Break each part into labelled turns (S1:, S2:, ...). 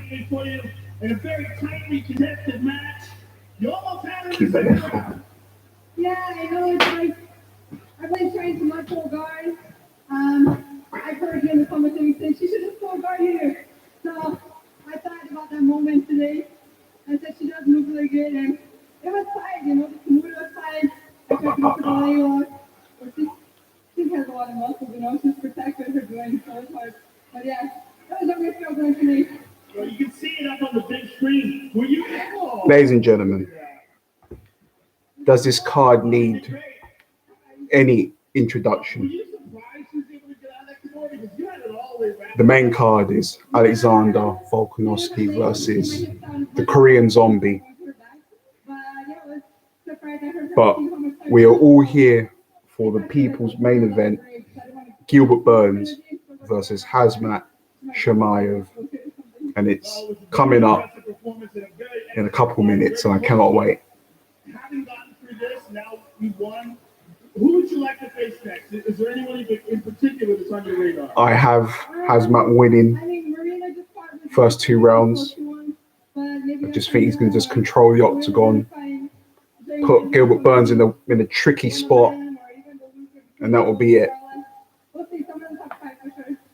S1: Keep it there.
S2: Yeah, I know it's like I've been trying to much full guard. I've heard you in the commentary say she should have full guard here. So I thought about that moment today. I said she does move really good, and it was fine, the mood was fine. I tried to go for the layup. But she has a lot of muscles, she's protected her doing so hard. But yeah, that was a real feel going to me.
S3: Well, you can see it up on the big screen. Were you?
S1: Ladies and gentlemen, does this card need any introduction? The main card is Alexander Volkanovski versus the Korean Zombie. But we are all here for the people's main event, Gilbert Burns versus Khamzat Chimaev. And it's coming up in a couple minutes, and I cannot wait.
S3: Having gotten through this, now you won. Who would you like to face next? Is there anyone in particular that's on your radar?
S1: I have Khamzat winning first 2 rounds. I just think he's going to just control the octagon, put Gilbert Burns in a tricky spot, and that will be it.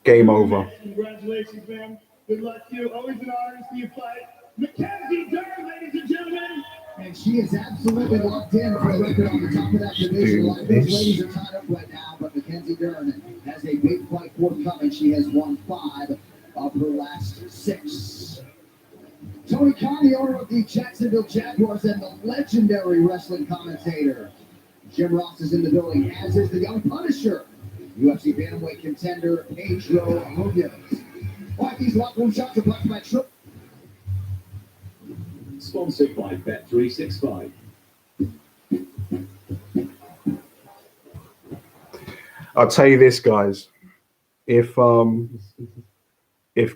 S1: Game over.
S3: Congratulations, man. Good luck to you. Always an honor to see you fight. Mackenzie Dern, ladies and gentlemen.
S4: And she is absolutely locked in for the record on the top of that division. A lot of those ladies are tied up right now, but Mackenzie Dern has a big fight forthcoming. She has won 5 of her last 6. Tony Khan, the owner of the Jacksonville Jaguars and the legendary wrestling commentator. Jim Ross is in the building, as is the Young Punisher, UFC bantamweight contender Pedro Munoz. All right, these locker room shots are brought by Trip.
S5: Sponsored by Bet365.
S1: I'll tell you this, guys. If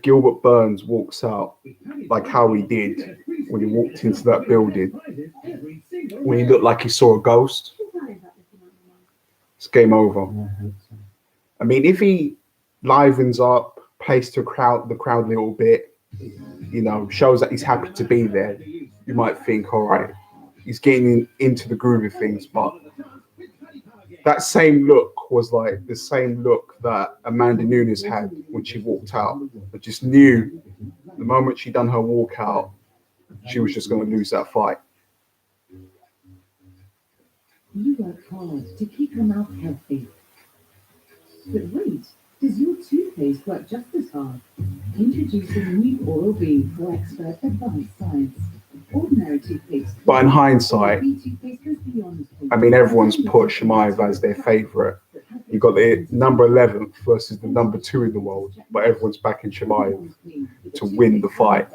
S1: Gilbert Burns walks out like how he did when he walked into that building, when he looked like he saw a ghost, it's game over. I mean, if he livens up, plays to the crowd a little bit, shows that he's happy to be there, you might think, all right, he's getting into the groove of things. But that same look was like the same look that Amanda Nunes had when she walked out. I just knew the moment she done her walkout, she was just going to lose that fight.
S6: You work hard to keep your mouth healthy. But wait, does your toothpaste work just as hard? Introducing new Oral-B for expert advanced science. Ordinary toothpaste.
S1: But in hindsight, I mean, everyone's put Chimaev as their favourite. You got the number 11 versus the number 2 in the world, but everyone's backing Chimaev to win the fight,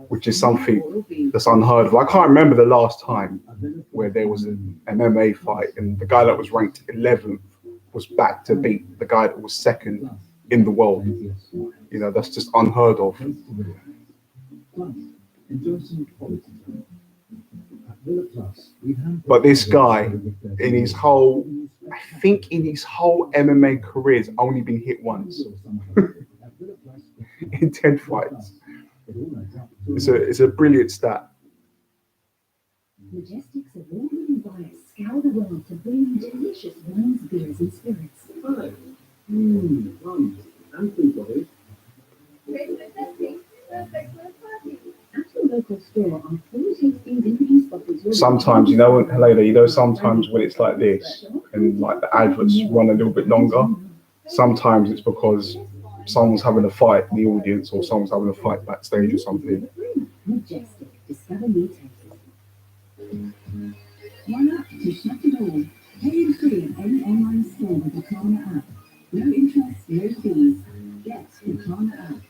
S1: which is something that's unheard of. I can't remember the last time where there was an MMA fight and the guy that was ranked 11th was back to beat the guy that was 2nd in the world. That's just unheard of. But this guy, in his whole MMA career, has only been hit once in 10 fights. It's a brilliant stat.
S6: Majestic's award-winning buyers scour the world to bring you delicious wines, beers, and spirits.
S5: Hi. And food bodies.
S6: At your local store are 4 tastings introduced bottles.
S1: Sometimes, Helena, sometimes when it's like this and like the adverts run a little bit longer, sometimes it's because someone's having a fight in the audience or someone's having a fight backstage or something.
S6: Majestic. Discover new tastes. One up to shut it all. Pay in free at any online store with the Klarna app. No interest, no fees. Get the Klarna app.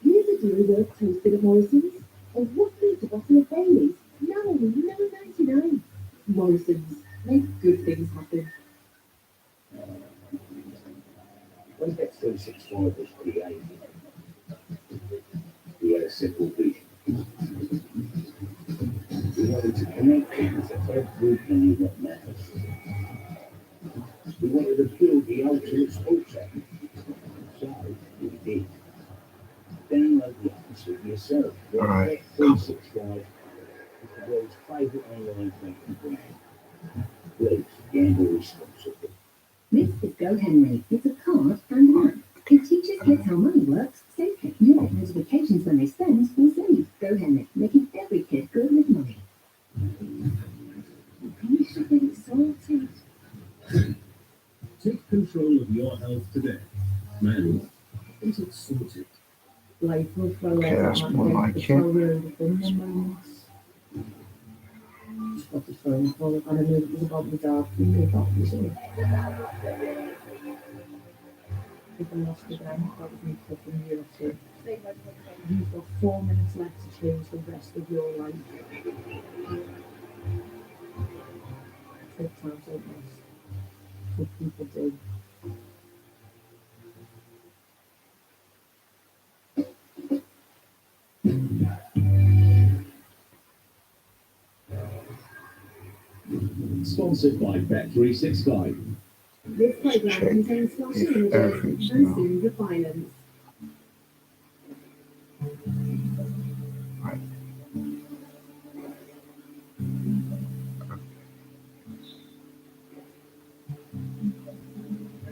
S6: Here's a deal worth toasted at Morrison's. Or what needs a bottle of Bailey's? No, $9.99. Morrison's. Make good things happen.
S5: When Bet365 was created, we had a simple vision. We wanted to connect people to every penny that matters. We wanted to build the ultimate sports app. So we did. Download the app yourself.
S1: All right.
S5: Bet365 is the world's favorite online betting brand. Please gamble responsibly.
S6: This is Go Henry. It's a card and an app. It teaches kids how money works safely. You'll get notifications when they spend or save. Go Henry, making every kid good with money. You should get it sorted.
S7: Take control of your health today. Man, is it sorted?
S6: Life will throw
S1: Okay, that's more like it.
S6: Just got the phone call. I don't know if it was about the dog. People lost again. That was me cooking you off to. You've got 4 minutes left to change the rest of your life. Take times like this. What people do.
S7: Sponsored by Bet365.
S6: This program
S1: Check
S6: contains flashing
S1: if
S6: images
S1: everything's
S6: and
S1: now.
S6: scenes of violence.
S1: Right.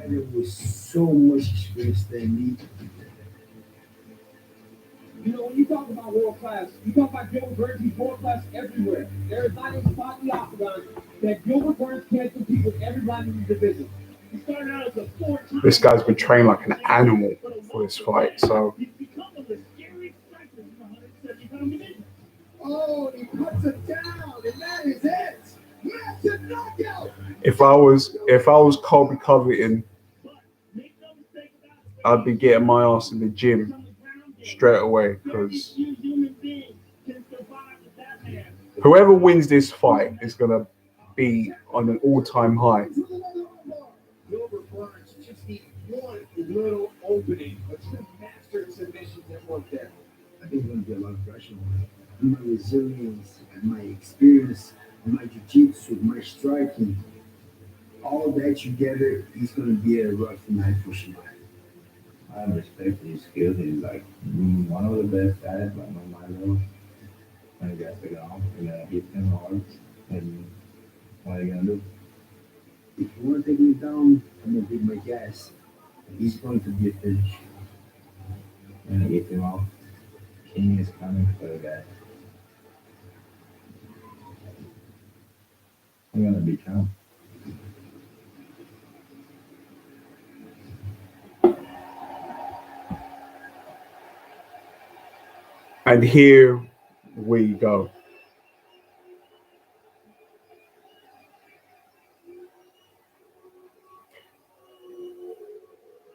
S5: And it was so much experience than me.
S3: You know, when you talk about world class, you talk about Gilbert Burns, he's world class everywhere. There is not a spot in the octagon that Gilbert Burns can't compete with everybody in the division. He started out as a 4-time.
S1: This guy's been trained like an animal for this fight, so
S3: He's become one of the scariest strikers in the 170-pound division.
S4: Oh, he puts it down, and that is it. Massive knockout.
S1: if I was Colby Covington,
S3: But make no mistake about it,
S1: I'd be getting my ass in the gym straight away, because
S3: few human beings can survive with that man.
S1: whoever wins this fight is gonna be on an all-time high.
S4: Gilbert Burns just needs one little opening, a true master of submissions that work there.
S5: I think it's going to be a lot of pressure on me. My resilience and my experience and my jiu-jitsu, my striking, all that together is going to be a rough night for Chimaev.
S8: I respect his skills. He's like one of the best at it, but no matter when he gets the ground, you're gonna hit him hard. And what are you gonna do?
S5: If you want to take me down, I'm going to beat my gas. He's going to be a finish.
S8: You're gonna get him off. King is coming for the guy. I'm gonna beat him.
S1: And here we go.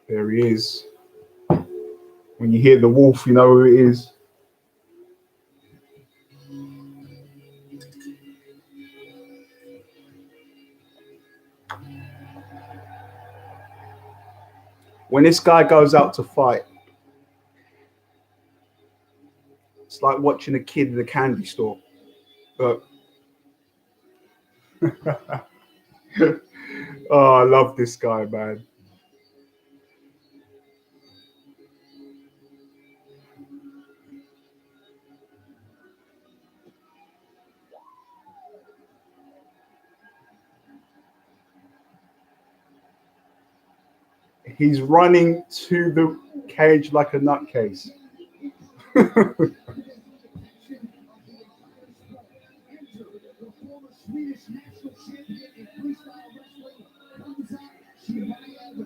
S1: There he is. When you hear the wolf, you know who it is. When this guy goes out to fight, it's like watching a kid in a candy store. But oh, I love this guy, man. He's running to the cage like a nutcase.
S4: Swedish national champion in freestyle wrestling, Khamzat Chimaev,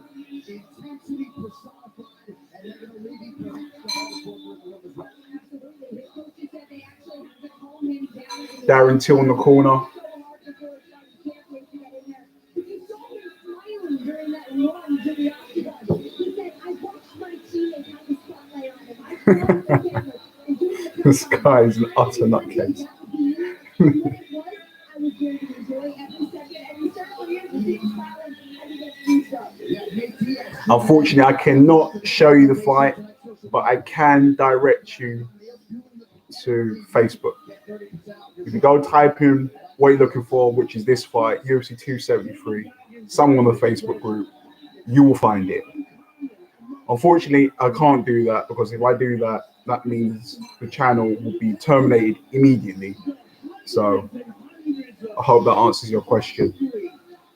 S4: intensity personified, and they're going to leave him perhaps the hardest worker in the world as well.
S2: Absolutely. His coaches said they actually have to calm him down.
S1: Darren Till in the corner.
S2: You saw him smiling during that run to the octagon. He said, I watched my teammates have the spotlight on him. I saw the camera and doing the
S1: This guy is an utter nutcase.
S2: I was going to enjoy every second, and you certainly hear the big smiling as he gets used up.
S1: Unfortunately, I cannot show you the fight, but I can direct you to Facebook. If you go type in what you're looking for, which is this fight, UFC 273, somewhere on the Facebook group, you will find it. Unfortunately, I can't do that, because if I do that, that means the channel will be terminated immediately. So I hope that answers your question.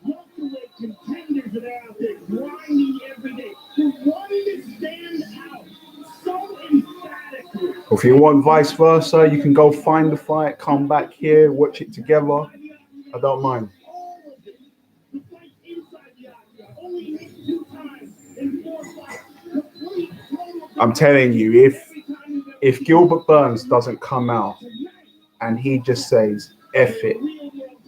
S3: Welterweight contenders that are out there grinding every day. The one that stands out so emphatically.
S1: If you want vice versa, you can go find the fight, come back here, watch it together. I don't mind.
S3: The fight inside the octagon, only hit 2 times in 4 fights. Complete total.
S1: I'm telling you, if Gilbert Burns doesn't come out and he just says, F it,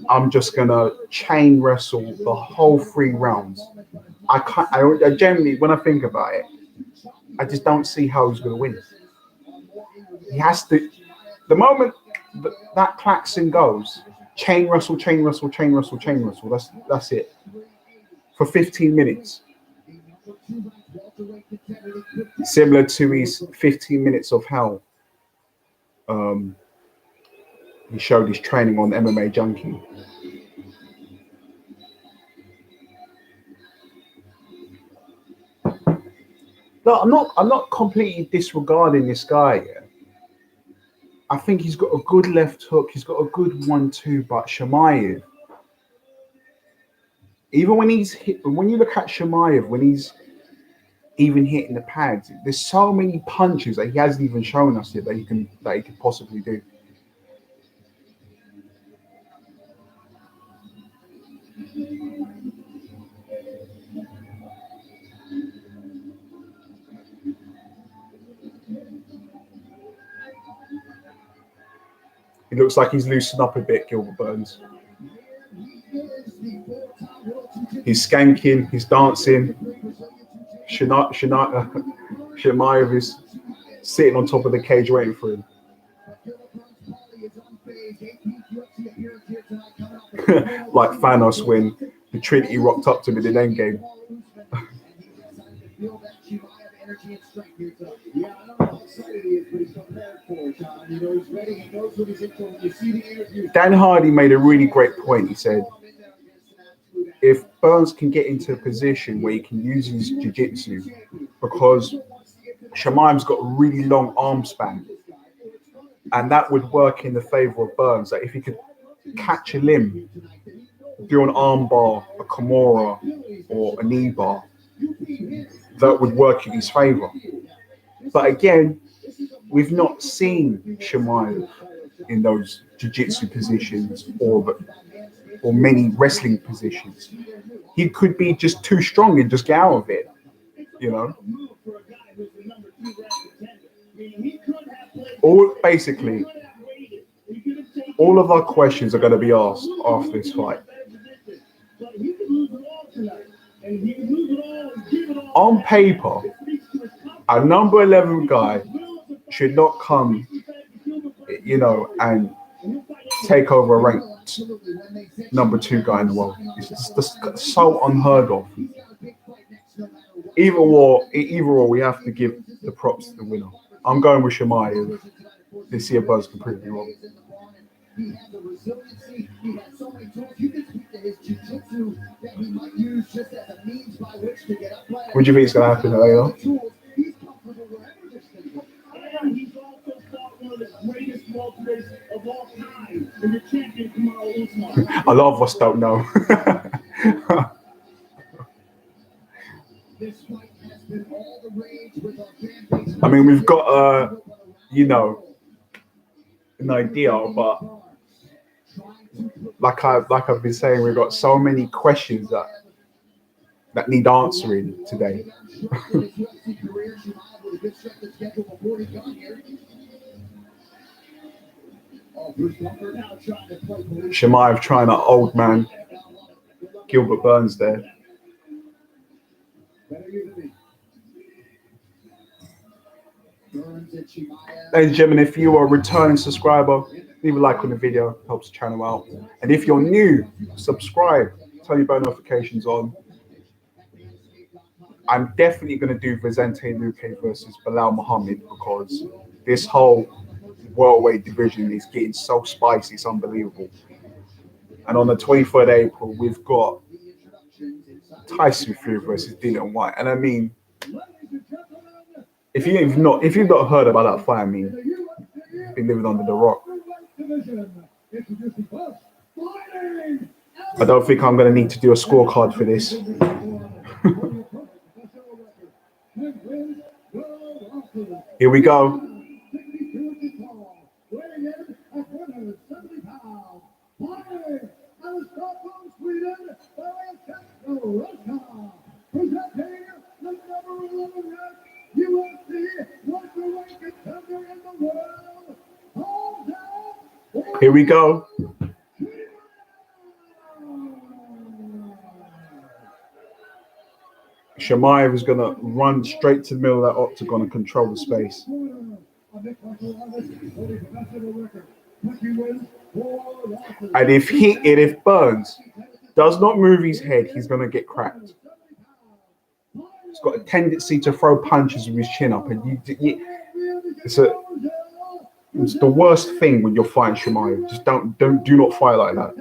S1: I'm just gonna chain wrestle the whole 3 rounds. I generally, when I think about it, I just don't see how he's gonna win. He has to, the moment that klaxon goes, chain wrestle, chain wrestle, chain wrestle, chain wrestle. That's it. For 15 minutes. Similar to his 15 minutes of hell. He showed his training on MMA Junkie. No, I'm not completely disregarding this guy. Yeah. I think he's got a good left hook. He's got a good 1-2, but Chimaev, even when he's hit, when you look at Chimaev, when he's even hitting the pads, there's so many punches that he hasn't even shown us yet that he can possibly do. It looks like he's loosened up a bit, Gilbert Burns. He's skanking, he's dancing. Chimaev is sitting on top of the cage waiting for him. Like Thanos when the Trinity rocked up to him in the Endgame.
S3: Yeah, I don't know how excited he is, but he's prepared for it, John. You know, he's ready. He knows what he's in for. You see the interview.
S1: Dan Hardy made a really great point. He said, if Burns can get into a position where he can use his jiu-jitsu, because Chimaev's got a really long arm span, and that would work in the favor of Burns. That if he could catch a limb, do an arm bar, a Kimura, or a knee bar, that would work in his favor. But again, we've not seen Chimaev in those jiu-jitsu positions or many wrestling positions. He could be just too strong and just get out of it, you know. Basically, all of our questions are going to be asked after this fight. On paper, a number 11 guy should not come, you know, and take over a ranked number 2 guy in the world. It's just so unheard of. Either or, we have to give the props to the winner. I'm going with Chimaev. This year, Buzz can prove me wrong. What do you think is going to happen later?
S3: He's also fought one of the greatest welterweights of all time in the champion Khamzat.
S1: A lot of us don't know. I mean, we've got you know, an idea, but like I've been saying, we've got so many questions that need answering today. Chimaev trying to old man Gilbert Burns there. Ladies and gentlemen, if you are a returning subscriber, leave a like on the video, helps the channel out. And if you're new, subscribe, turn your bell notifications on. I'm definitely going to do Vicente Luque versus Bilal Muhammad, because this whole welterweight division is getting so spicy, it's unbelievable. And on the 23rd of April, we've got Tyson Fury versus Dillian White. And I mean, If you've not heard about that fight, I mean, you've been living under the rock. I don't think I'm going to need to do a scorecard for this. Here we go. Here we go. Chimaev is going to run straight to the middle of that octagon and control the space. And if Burns does not move his head, he's going to get cracked. He's got a tendency to throw punches with his chin up, and it's the worst thing when you're fighting Chimaev. Just do not fight like that.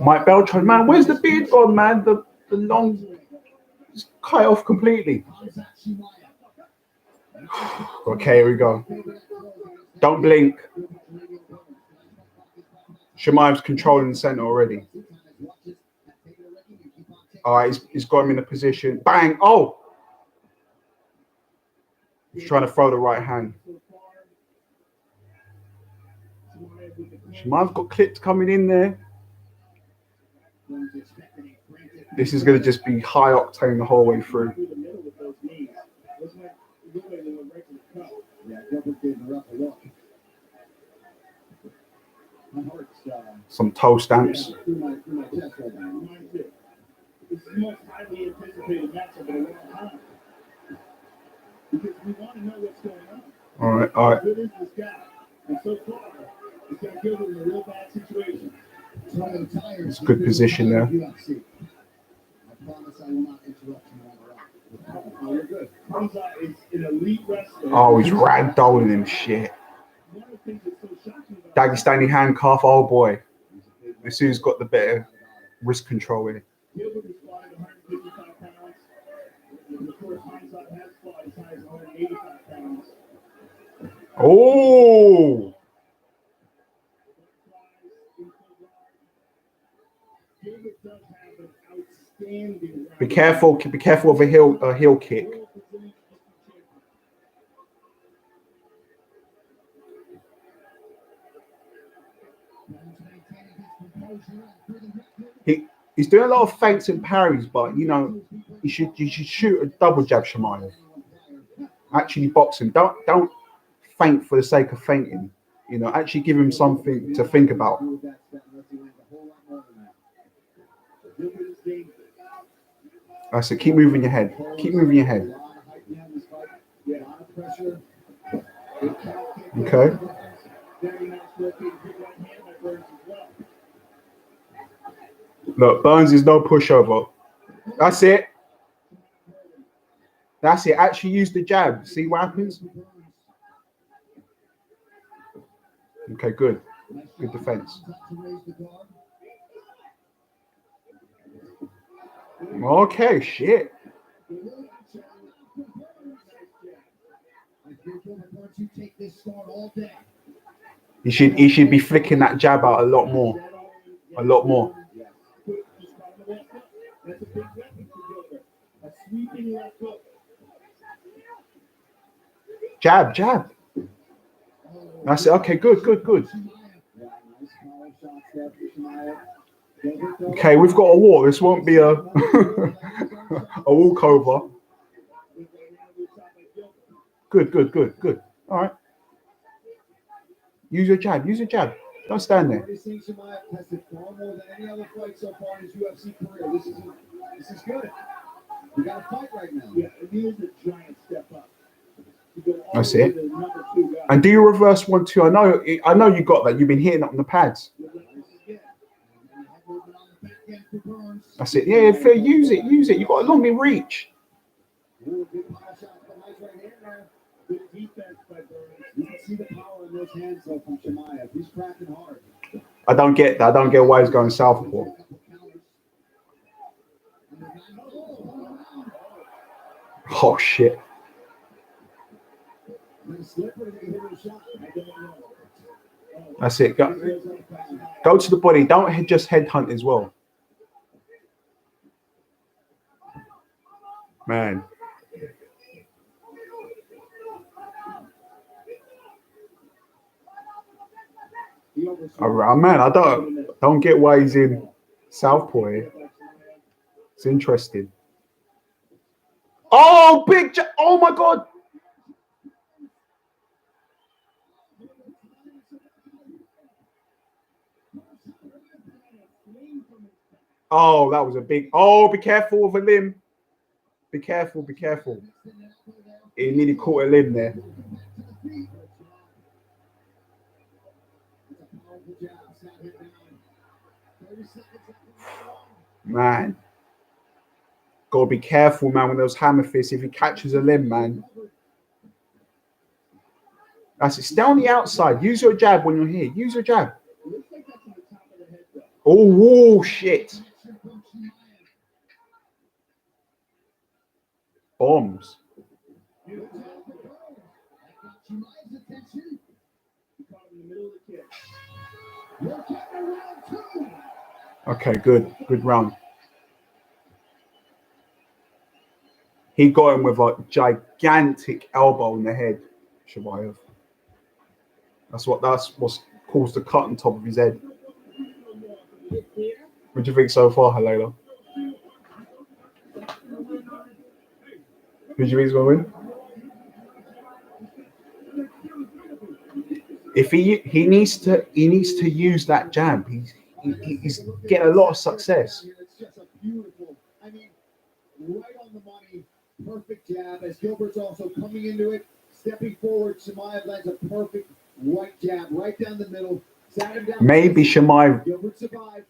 S1: Mike Beltran, man, where's the beard gone, man? The long, just cut it off completely. Okay, here we go. Don't blink. Chimaev's controlling the center already. All right, he's got him in a position. Bang! Oh! He's trying to throw the right hand. Chimaev's got clips coming in there. This is going to just be high octane the whole way through. Some toe stamps.
S3: This is the most highly anticipated matchup in a long time. Because we want to know what's going on.
S1: All right, all right.
S3: What is this guy? And so far, it's got Gilbert in a real bad situation.
S1: It's a good position there.
S4: I promise I will not interrupt you on the
S3: You're good. Khamzat is an elite wrestler.
S1: Oh, he's ragdolling him. Shit.
S3: One of the things that's so shocking about
S1: Dagestani handcuff. Oh boy. This dude's got the better wrist control in it.
S3: Gilbert is flying 155 pounds. And of course, Khamzat has fought as high as 185 pounds.
S1: Oh.
S3: Gilbert does have an outstanding
S1: Be careful of a heel kick. He's doing a lot of feints and parries, but you know, you should shoot a double jab, Chimaev. Actually box him. Don't feint for the sake of feinting. You know, actually give him something to think about. That's it. Keep moving your head. Keep moving your head. Okay. Look, Burns is no pushover. That's it. That's it. Actually use the jab. See what happens? Okay, good. Good defense. Okay, shit. He should be flicking that jab out a lot more. A lot more. Jab, jab. That's it. Okay, good. Okay, we've got a walk. This won't be a a walkover. Good. All right. Use your jab. Don't stand there.
S4: This tested far more than any other fight so far in his UFC career. This is good. We got a fight right now.
S3: Yeah, it is a giant step up.
S1: That's it. And do you reverse 1-2? I know you got that. You've been hitting up on the pads. That's it. Yeah, fair. Use it. You got a long reach.
S4: in those hands though from Chimaev. He's cracking hard.
S1: I don't get that. I don't get why he's going southpaw. Oh shit. That's it. Go to the body. Don't just headhunt as well. Man. Man, I don't get why he's in southpaw here. It's interesting. Oh, oh my God. Oh, that was a big. Oh, be careful of a limb. Be careful, be careful. He nearly caught a limb there. Man. Gotta be careful, man, with those hammer fists. If he catches a limb, man. That's it. Stay on the outside. Use your jab when you're here. Use your jab. Oh, shit. Bombs. Okay, good. Good round. He got him with a gigantic elbow in the head, Chimaev. That's what's caused the cut on top of his head. What do you think so far, Halila? Who do you think is going to win? If he needs to use that jab. He's getting a lot of success.
S4: It's just a beautiful, I mean, right on the money, perfect jab. As Gilbert's also coming into it, stepping forward, Chimaev lands a perfect right jab right down the middle.
S1: Maybe Chimaev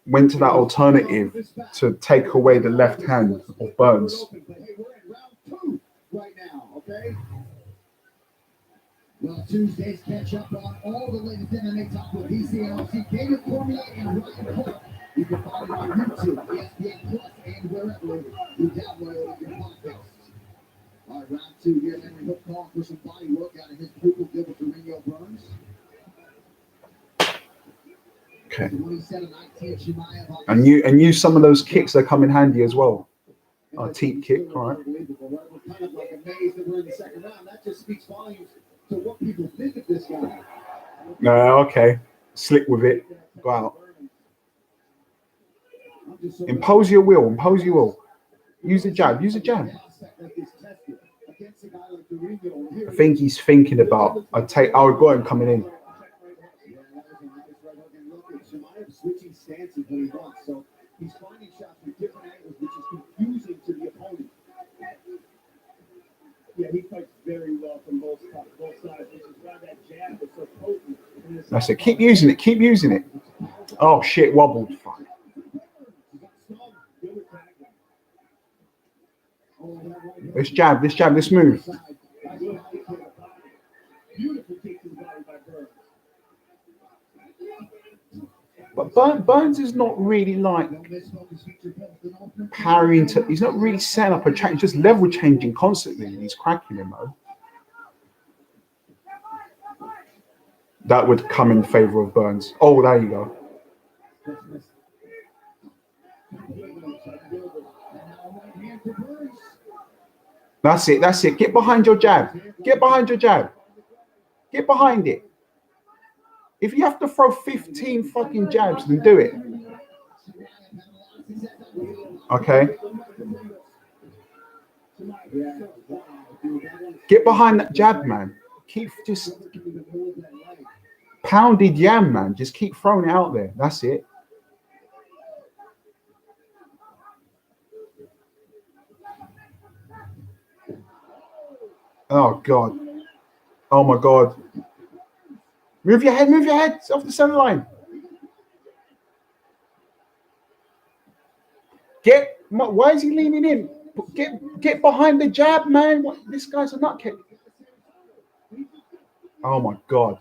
S1: went to that alternative to take away the left hand of Burns.
S4: Hey, we're in round 2 right now, okay? Well, Tuesdays catch up on all the latest MMA talk with DCLC, David Cormier, and Ryan Clark. You can find it on YouTube, ESPN Plus, and wherever you download your podcasts. All right, round 2 here. Henry Hook calling for some body work out of his pupil, Gilbert Burns.
S1: Okay. And use some of those kicks that come in handy as well. Teep kick, all right.
S4: We're kind of like amazed that we're in the second round. That just speaks volumes to what people think of this guy.
S1: No, okay. Slick with it. Go out. Impose your will. Impose your will. Use the jab. Use the jab. I think he's thinking about. I would go him coming in.
S4: Switching stances when he wants, so he's finding shots with different angles, which is confusing to the opponent.
S3: Yeah, he fights very well from both sides, which is why that jab is so potent.
S1: That's it. Keep using it. Keep using it. Oh shit! Wobbled. Fuck. This jab. This jab. This move.
S3: Beautiful kick to the body by Burns.
S1: But Burns is not really like parrying to. He's not really setting up a track. He's just level changing constantly. And he's cracking him, though. That would come in favor of Burns. Oh, there you go. That's it. That's it. Get behind your jab. Get behind your jab. Get behind it. If you have to throw 15 fucking jabs, then do it. Okay. Get behind that jab, man. Keep just pounded yam, man. Just keep throwing it out there. That's it. Oh, God. Oh, my God. Move your head off the center line. Why is he leaning in? Get behind the jab, man. This guy's a nutcase. Oh my God.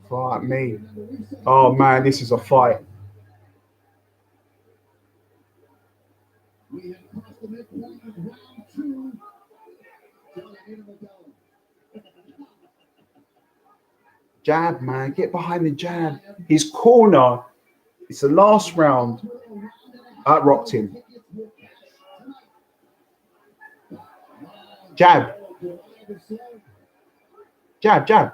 S1: Fuck me. Oh man, this is a fight.
S4: We have crossed the midpoint of round 2.
S1: Jab, man, get behind the jab. His corner. It's the last round. That rocked him. Jab. Jab, jab.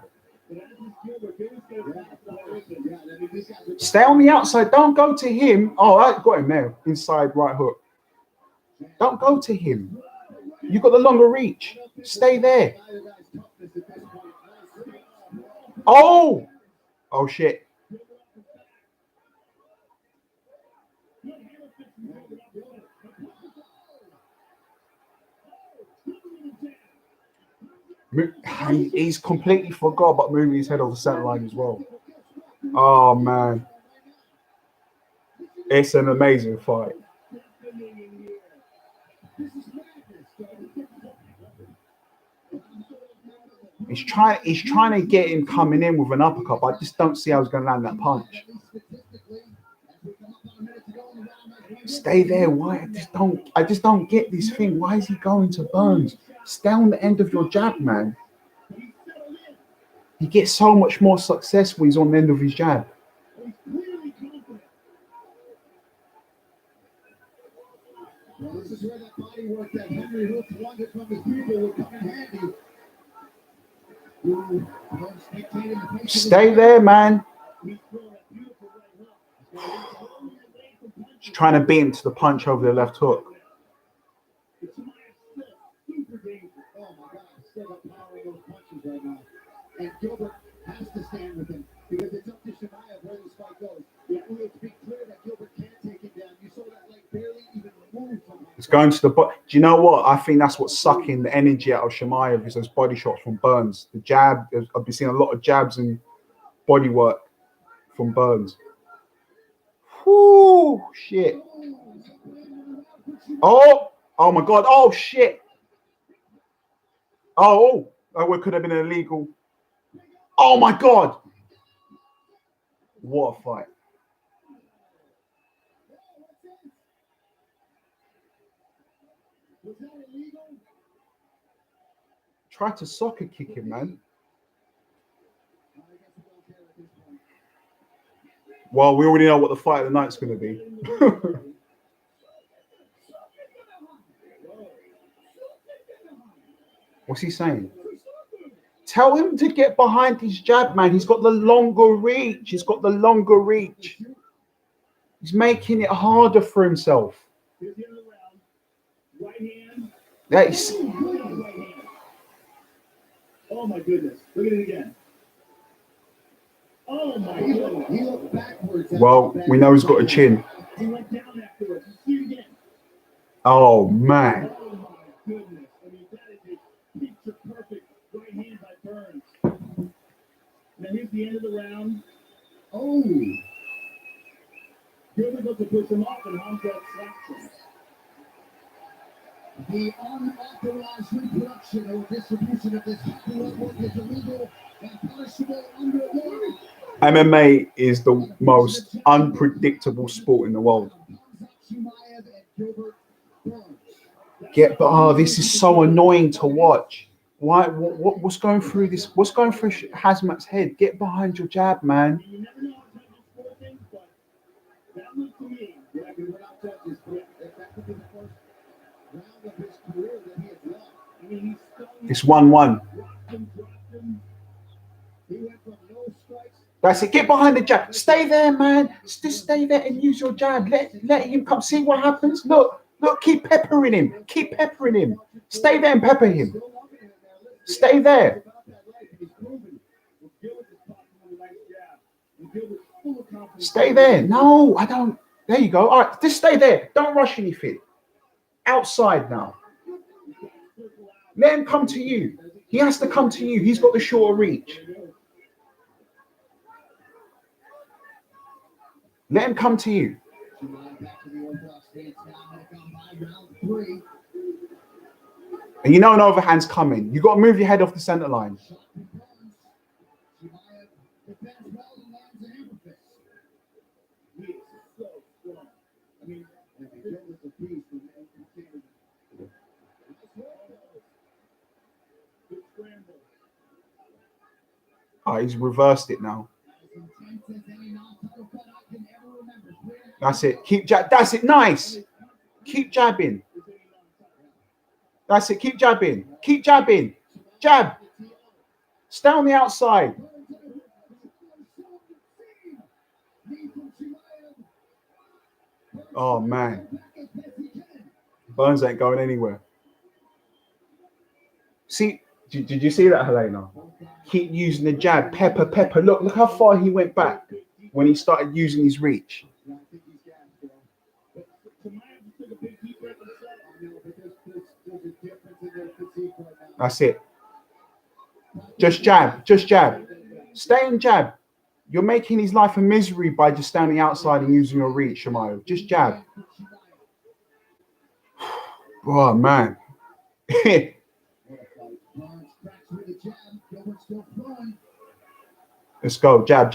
S1: Stay on the outside. Don't go to him. Oh, I got him there. Inside right hook. Don't go to him. You got the longer reach. Stay there. Oh! Oh, shit. He's completely forgot about moving his head off the center line as well. Oh, man. It's an amazing fight. He's trying to get him coming in with an uppercut, but I just don't see how he's going to land that punch. Stay there. Why? I just don't get this thing. Why is he going to Burns? Stay on the end of your jab, man. He gets so much more success when he's on the end of his jab.
S4: Well, this is where that body work that Henry Hooks wanted from his people would come in handy.
S1: Stay there, man. He's trying to beat him to the punch over the left hook.
S4: And Gilbert has to stand with him because it's up to Chimaev where this fight goes. It's been clear that Gilbert can't take him down. You saw that leg barely even move from him.
S1: It's going to the body. Do you know what? I think that's what's sucking the energy out of Chimaev is those body shots from Burns. The jab. I've been seeing a lot of jabs and body work from Burns. Whoo! Shit. Oh! Oh my God! Oh shit! Oh! It could have been illegal. Oh my God! What a fight. Try to soccer kick him, man. Well, we already know what the fight of the night's going to be. What's he saying? Tell him to get behind his jab, man. He's got the longer reach. He's got the longer reach. He's making it harder for himself. That's...
S3: Oh my goodness. Look at it again. Oh my goodness.
S4: He looked backwards.
S1: Well, we know he's got a chin.
S3: He went down afterwards. See it again.
S1: Oh, man.
S3: Oh my goodness. I mean, that is a picture perfect right hand by Burns. Now here's the end of the round.
S4: Oh.
S3: Gilbert goes to push him off and Khamzat slaps him.
S4: The unauthorized reproduction or distribution of this work is illegal and punishable under law.
S1: MMA is the most unpredictable sport in the world. This is so annoying to watch. Why? What's going through this? What's going through Khamzat's head? Get behind your jab, man.
S3: You never know how to things, but that looked to me like we're not judges, but that could be the first round of his career that he has lost. I mean,
S1: It's 1-1.
S3: He went from no strikes.
S1: That's it. Get behind the jab. Stay there, man. Just stay there and use your jab. Let him come. See what happens. Look. Keep peppering him. Keep peppering him. Stay there and pepper him. Stay there. Stay there. No, I don't. There you go. All right, just stay there. Don't rush anything. Outside now. Let him come to you. He has to come to you. He's got the shorter reach. Let him come to you. And you know an overhand's coming. You got to move your head off the center line.
S3: mean,
S4: And if Gilbert's a beast, then you can't even.
S3: good scramble.
S1: Oh, he's reversed it now. That's it. Keep jab. That's it. Nice. Keep jabbing. That's it. Keep jabbing. Keep jabbing. Jab. Stay on the outside. Oh, man. Burns ain't going anywhere. See, did you see that, Helena? Keep using the jab. Pepper. Look how far he went back when he started using his reach. That's it. Just jab. Just jab. Stay in jab. You're making his life a misery by just standing outside and using your reach, Chimaev. Just jab. Oh, man. Let's go. Jab.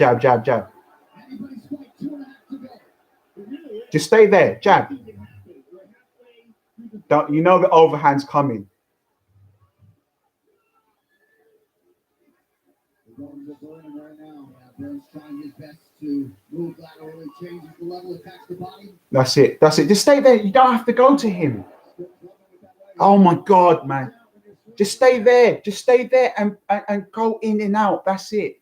S1: Just stay there. Jab. Don't, you know the overhand's coming.
S4: Burns trying his best to move laterally, changes the level, attacks the body.
S1: That's it. Just stay there. You don't have to go to him. Oh my God, man. Just stay there. And go in and out. That's it.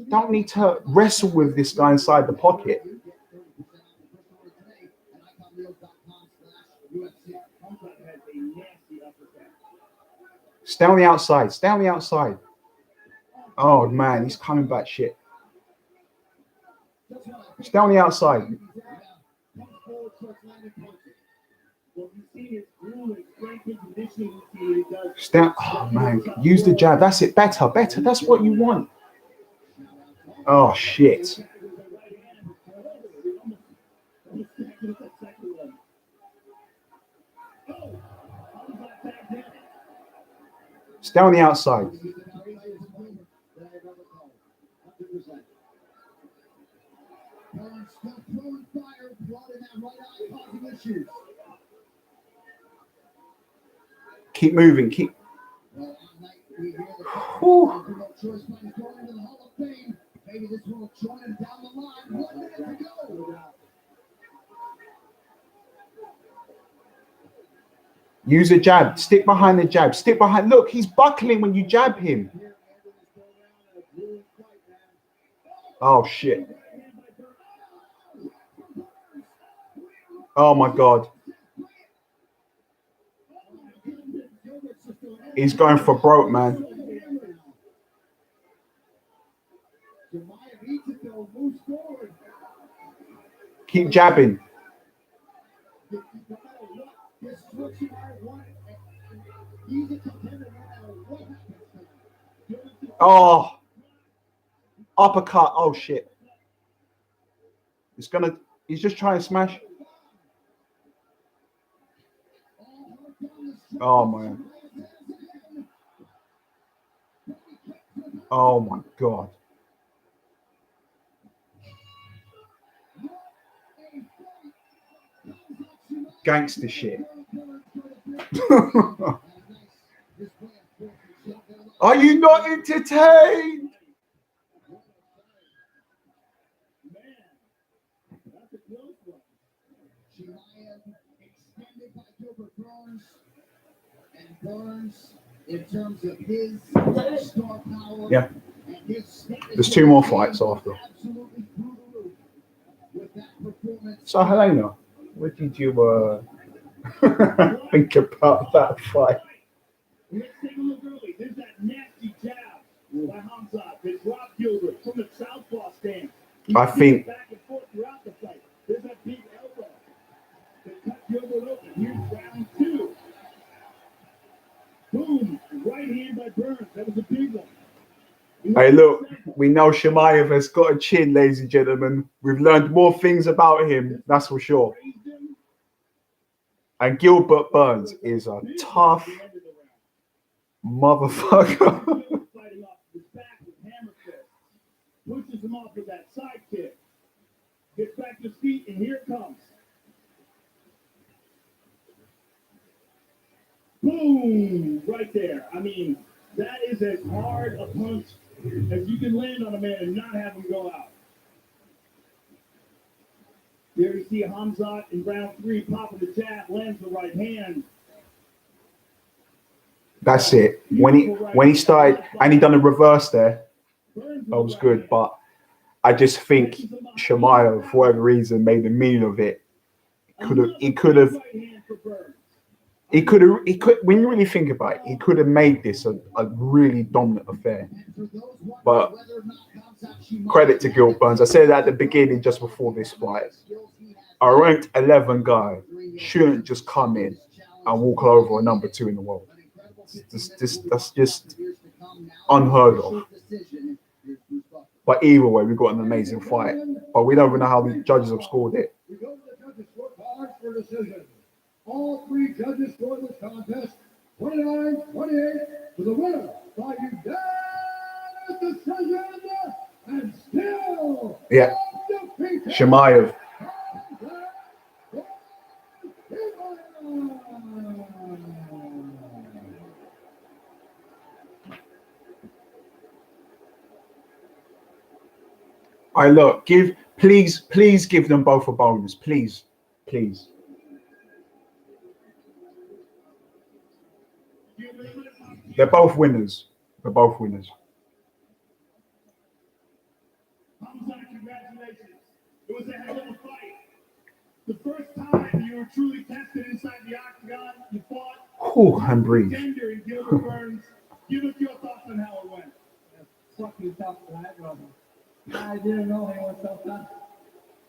S1: Don't need to wrestle with this guy inside the pocket. Stay on the outside. Oh man, he's coming back shit. Stay on the outside. Oh man, use the jab. That's it. Better. That's what you want. Oh shit. Stay on the outside. Keep moving. Use a jab. Stick behind the jab. Look, he's buckling when you jab him. Oh, shit. Oh, my God. He's going for broke, man. Keep jabbing. Oh. Uppercut. Oh, shit. He's just trying to smash. Oh, man. Oh, my God. Gangster shit. Are you not entertained?
S4: Chimaev extended by Gilbert Burns, and Burns, in terms of his star power,
S1: Yeah.
S4: and his
S1: There's 2 more fights after.
S4: absolutely brutal with that performance.
S1: So, Helena, what did you think about that fight?
S3: Let's take a look early. There's that nasty jab by Khamzat that dropped Gilbert from the southpaw stance.
S1: I think
S3: Back and forth throughout the fight. There's that big elbow that cut Gilbert open. Here's round 2. Boom! Right hand by Burns. That was a big one.
S1: Hey, look, we know Chimaev has got a chin, ladies and gentlemen. We've learned more things about him, that's for sure. And Gilbert Burns is a tough motherfucker.
S3: Fighting off his back with hammer fists. Pushes him off with that side kick. Gets back to his feet, and here it comes. Boom! Right there. I mean, that is as hard a punch as you can land on a man and not have him go out. There you see Khamzat in round 3 popping the jab, lands the right hand.
S1: That's it. When he started and he done a reverse there, that was good. But I just think Chimaev, for whatever reason, made a meal of it. He could have. When you really think about it, he could have made this a really dominant affair. But credit to Gilbert Burns. I said that at the beginning, just before this fight. A ranked 11 guy shouldn't just come in and walk over a number 2 in the world. That's just unheard of. But either way, we've got an amazing fight. But we don't even know how the judges have scored it.
S4: We go to the judges' scorecards for decision. All 3 judges scored this contest 29-28 for the winner by unanimous decision and still undefeated.
S1: Chimaev. I look, please give them both a bonus, please. They're both winners.
S3: Khamzat, congratulations. It was a hell of a fight. The first time you were truly tested inside the octagon, you fought
S1: And breathe.
S3: contender in Gilbert Burns. Give us your thoughts on how it went.
S9: Fucking tough fight, brother. I didn't know he was so tough.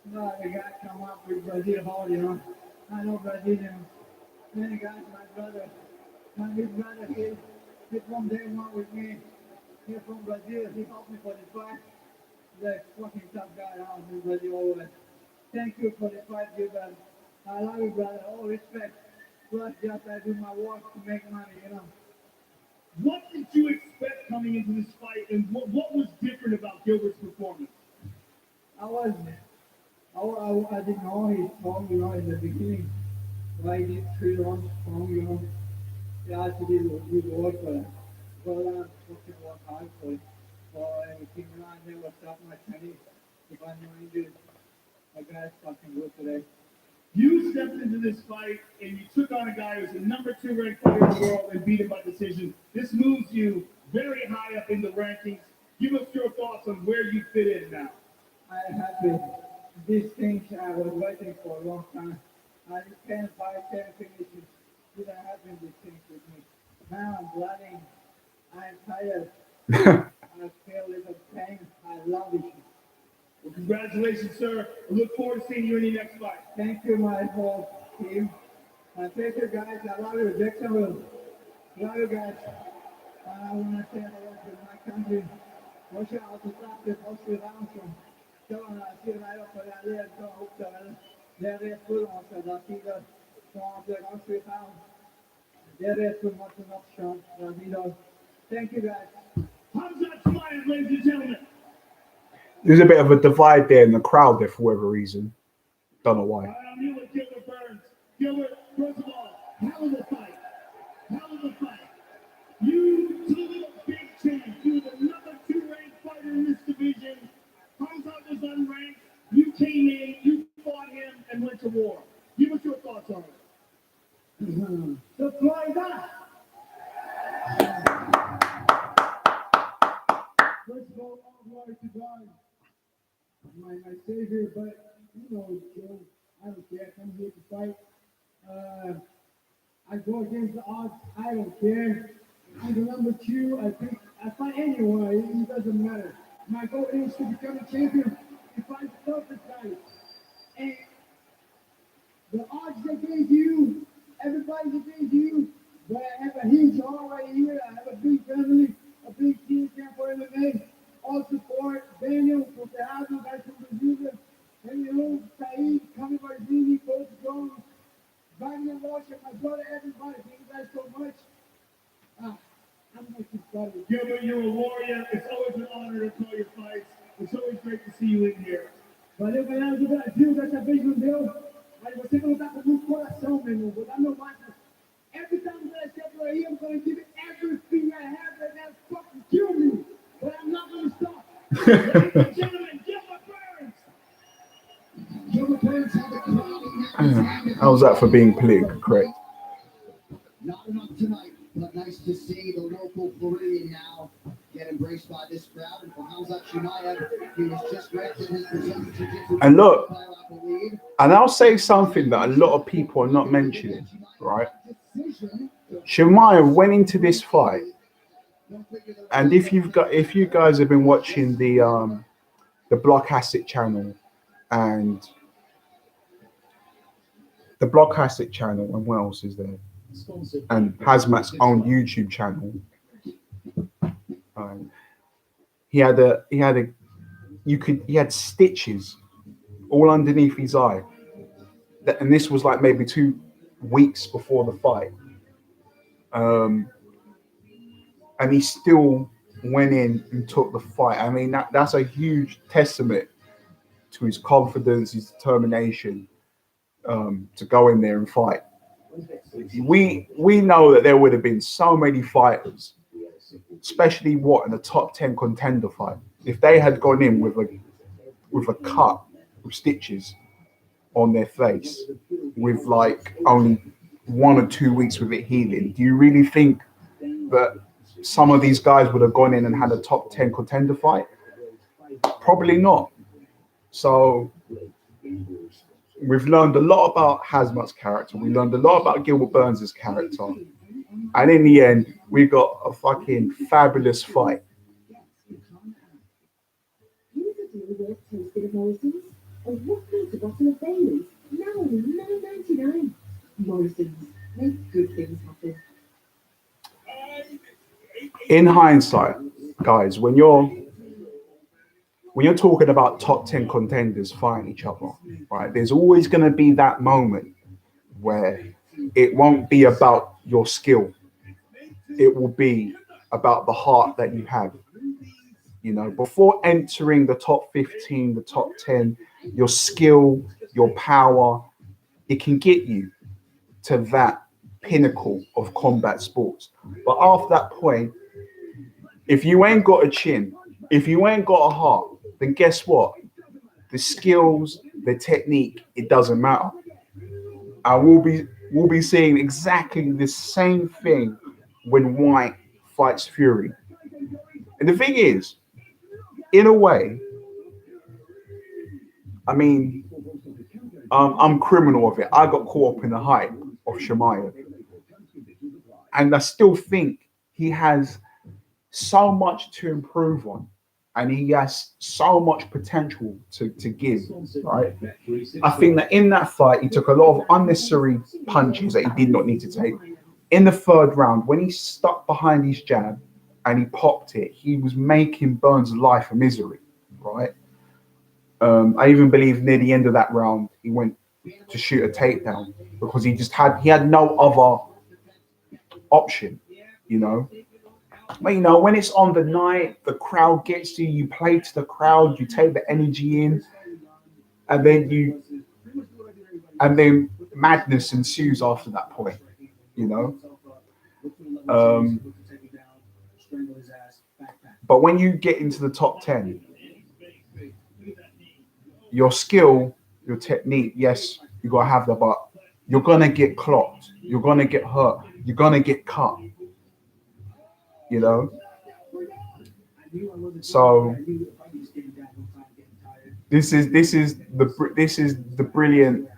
S9: No, the guy come up with Brazil hard, you know. I know Brazilians. Many guys, my brother. My big brother, he from day one with me. He's from Brazil. He helped me for the fight. He's a fucking tough guy out in Brazil always. Thank you for the fight, Gilbert. I love you, brother. All respect. Plus, just I do my work to make money, you know.
S3: What did you expect coming into this fight, and what was different about Gilbert's performance?
S9: I didn't know he's strong, you know, in the beginning. Why he did 3 rounds strong, you know. He actually did good work for that. But I fucking work hard for it. For everything, you know, I never stopped my training. If I knew injured, my guy's fucking good today.
S3: You stepped into this fight and you took on a guy who's the number 2 ranked fighter in the world and beat him by decision. This moves you very high up in the rankings. Give us your thoughts on where you fit in now.
S9: I'm happy. These things I was waiting for a long time. I just 10 fight, 10 finishes. Didn't happen these things with me. Now I'm blooding. I'm tired. I feel a little pain. I love it.
S3: Well, congratulations, sir. I look forward to seeing you in your next fight.
S9: Thank you, my whole team. Thank you, guys. I love you, Jacksonville. Love you, guys. I want to say hello to my country. Hoje a autostrada posso rancho. Então, aqui na Europa, ali, então, there is full of the figure from the country town. There is full of the option. Thank you, guys.
S3: Khamzat Chimaev, ladies and gentlemen.
S1: There's a bit of a divide there in the crowd there for whatever reason. Don't know why.
S3: I'm here with Gilbert Burns. Gilbert, first of all, hell of a fight. Hell of a fight. You took a big chance. You were the number 2 ranked fighter in this division. Khamzat was unranked. You came in, you fought him, and went to war. Give us your thoughts on it.
S9: So, Florida.
S10: First of all glory to God, my Savior, but you know, Joe, I don't care. I'm here to fight. I go against the odds. I don't care. I'm the number 2. I think I fight anyone. It doesn't matter. My goal is to become a champion and fight the toughest guys. And the odds against you, everybody's against you. But I have a huge heart right here. I have a big family, a big team camp for MMA. All support Daniel from the house, guys from Brazil, and you know, Saeed, coming by Zini, Coach Jones, Wagner Walsh, my brother, everybody. Thank you guys so much. I'm going to start it.
S3: Gilbert, you're a warrior. It's always an honor to call your fights. It's always great to see you in here.
S10: Valeu, galera do Brasil. Dessa vez não deu. Mas você não tá com muito coração, meu irmão. Vou dar meu máximo. Every time that I step here, I'm gonna give it everything I have right now. Fucking kill me, but I'm not gonna stop. Ladies and gentlemen, Gilbert Burns.
S4: Gilbert Burns had the crowd.
S1: How's that for being politically correct?
S4: Not enough tonight, but nice to see the local Floridian now get embraced by this crowd. And for Khamzat Chimaev, he was just granted his Brazilian Jiu-Jitsu.
S1: And look,
S4: I believe.
S1: and I'll say something that a lot of people are not mentioning, right? Chimaev went into this fight, and if you guys have been watching the Block Acid channel and and what else is there? And Hazmat's own YouTube channel. He had stitches all underneath his eye, and this was like maybe 2 weeks before the fight. And he still went in and took the fight. I mean, that's a huge testament to his confidence, his determination, to go in there and fight. We know that there would have been so many fighters, especially in a top 10 contender fight, if they had gone in with a cut with stitches on their face, with like only 1 or 2 weeks with it healing. Do you really think that some of these guys would have gone in and had a top 10 contender fight? Probably not. So we've learned a lot about Hazmat's character. We learned a lot about Gilbert Burns' character. And in the end, we got a fucking fabulous fight.
S6: Here's a deal worth toasted at Morrison's. A whopping bottle of Baileys. Now only $9.99. Morrison's. Make good things happen.
S1: In hindsight, guys, when you're talking about top 10 contenders fighting each other, right, there's always going to be that moment where it won't be about your skill. It will be about the heart that you have. You know, before entering the top 15, the top 10, your skill, your power, it can get you to that pinnacle of combat sports. But after that point, if you ain't got a chin, if you ain't got a heart, then guess what? The skills, the technique, it doesn't matter. And we'll be seeing exactly the same thing when White fights Fury. And the thing is, in a way, I mean, I'm criminal of it. I got caught up in the hype of Chimaev. And I still think he has so much to improve on. And he has so much potential to give, right? I think that in that fight, he took a lot of unnecessary punches that he did not need to take. In the third round, when he stuck behind his jab and he popped it, he was making Burns' life a misery, right? I even believe near the end of that round, he went to shoot a takedown because he had no other option, you know? Well, you know, when it's on the night, the crowd gets you, you play to the crowd, you take the energy in, and then madness ensues after that point, you know? But when you get into the top 10, your skill, your technique, yes, you gotta have that, but you're gonna get clocked, you're gonna get hurt, you're gonna get cut, you know? So this is the brilliant,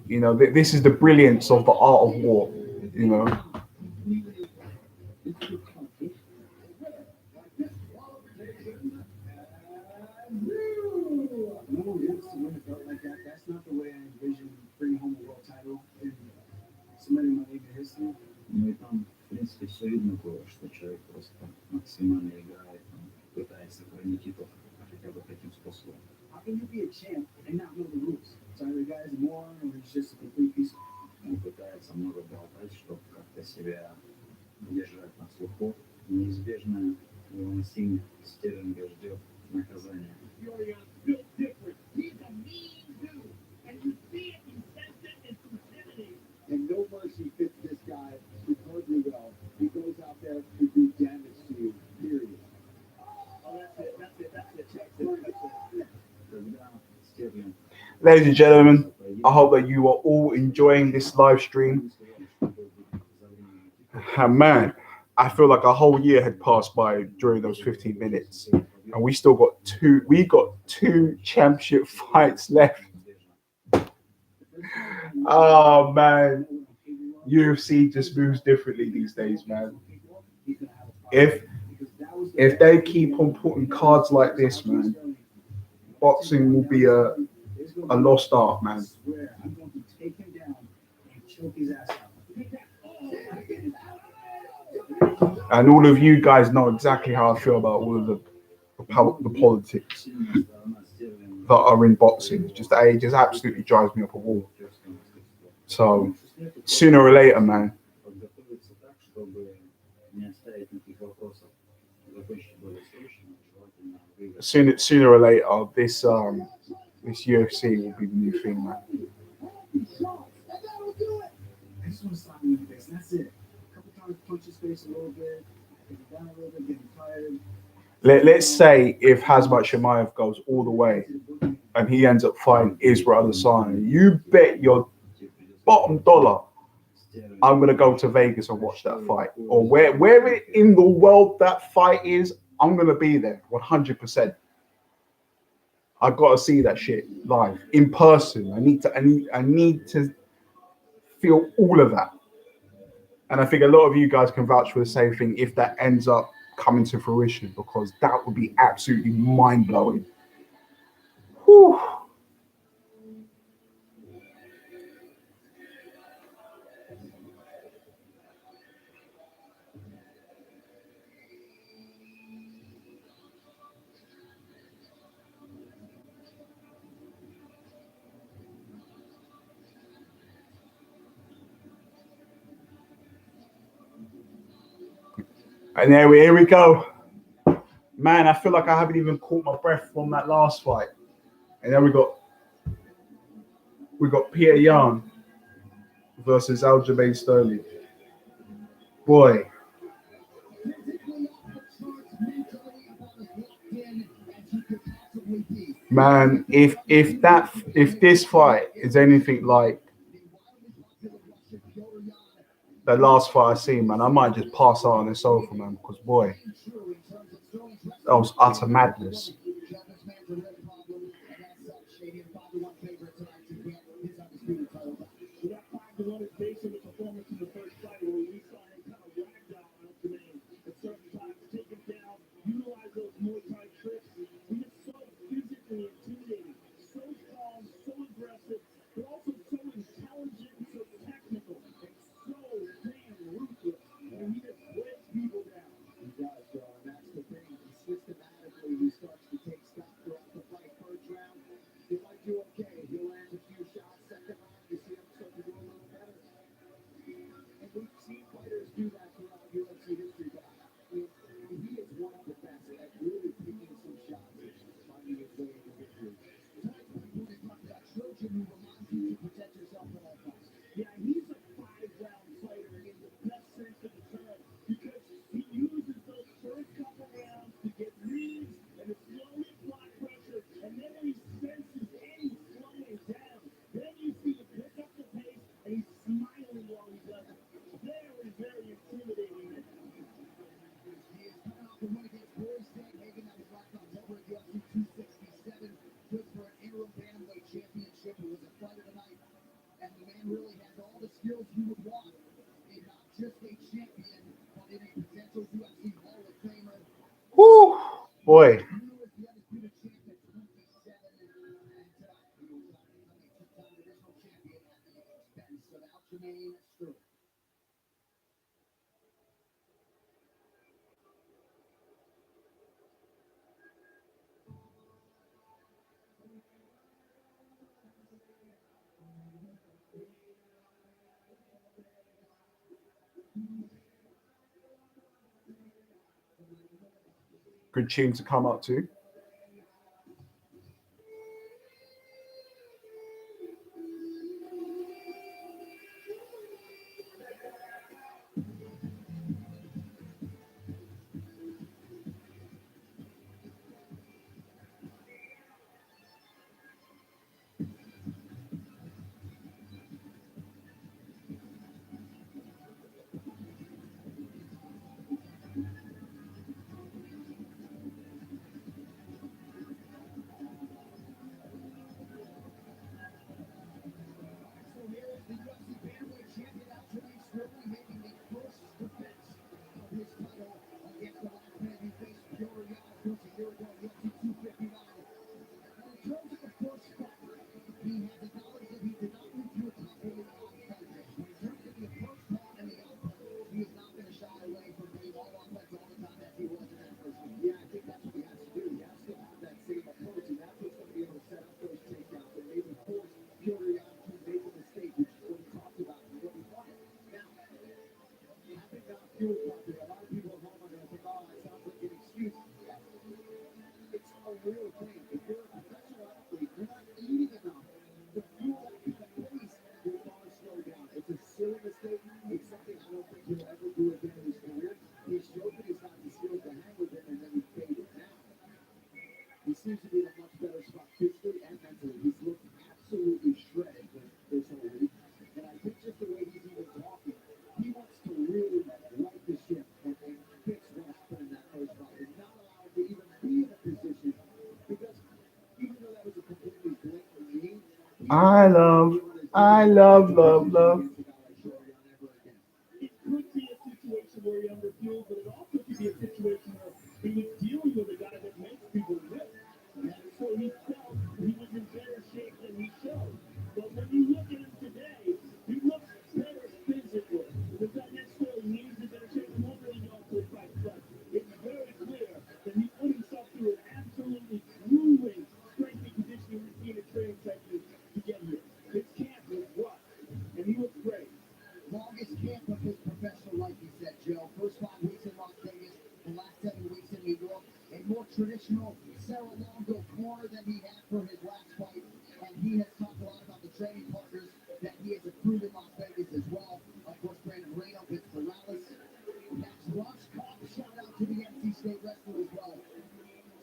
S1: you know, this is the brilliance of the art of war, you know.
S5: That's not the way I envision bringing home a world title and cementing my name in history.
S8: Ну и там, в принципе, все видно было, что человек просто максимально играет, пытается сохранить титул хотя бы таким способом.
S5: How can you be a champ and not know the rules? So either the guy's a moron or he's just a complete piece of...
S8: Он пытается много болтать, чтобы как-то себя держать на слуху. Неизбежно его насильник Стерлинга ждет наказание.
S1: Ladies and gentlemen, I hope that you are all enjoying this live stream. And man, I feel like a whole year had passed by during those 15 minutes. And we still got two championship fights left. Oh man, UFC just moves differently these days, man. If they keep on putting cards like this, man, boxing will be a lost art, man. And all of you guys know exactly how I feel about all of the politics that are in boxing. It just absolutely drives me up a wall. So sooner or later, man. Sooner or later, this UFC will be the new thing, man. Let's say if Khamzat Chimaev goes all the way and he ends up fighting Israel Adesanya, you bet your bottom dollar I'm gonna go to Vegas and watch that fight, or where in the world that fight is, I'm gonna be there 100%. I've got to see that shit live in person. I need to feel all of that, and I think a lot of you guys can vouch for the same thing if that ends up coming to fruition, because that would be absolutely mind blowing. Whew. And here we go. Man, I feel like I haven't even caught my breath from that last fight. And then we got Peter Yan versus Aljamain Sterling. Boy. Man, if this fight is anything like the last fight I seen, man, I might just pass out on the sofa, man, because boy, that was utter madness. Whew, boy. Good tune to come up to. I love, love, love.
S3: It could be a situation where he underfueled, but it also could be a situation where he was dealing with a guy that makes people rip. And so he felt he was in better shape than he showed. But when you look at him today, he looks better physically. Does that necessarily mean he's in better shape? We won't really know until he fights, but it's very clear that he put himself through an absolutely grueling strength and conditioning routine and training technique to get here. His camp was rough, and he looked great.
S4: Longest camp of his professional life, he said, Joe. First 5 weeks in Las Vegas, the last 7 weeks in New York. A more traditional Cerro Longo corner than he had for his last fight. And he has talked a lot about the training partners that he has accrued in Las Vegas as well. Of course, Brandon Moreno, Vince Morales, Max Rothschild, shout out to the NC State wrestler as well.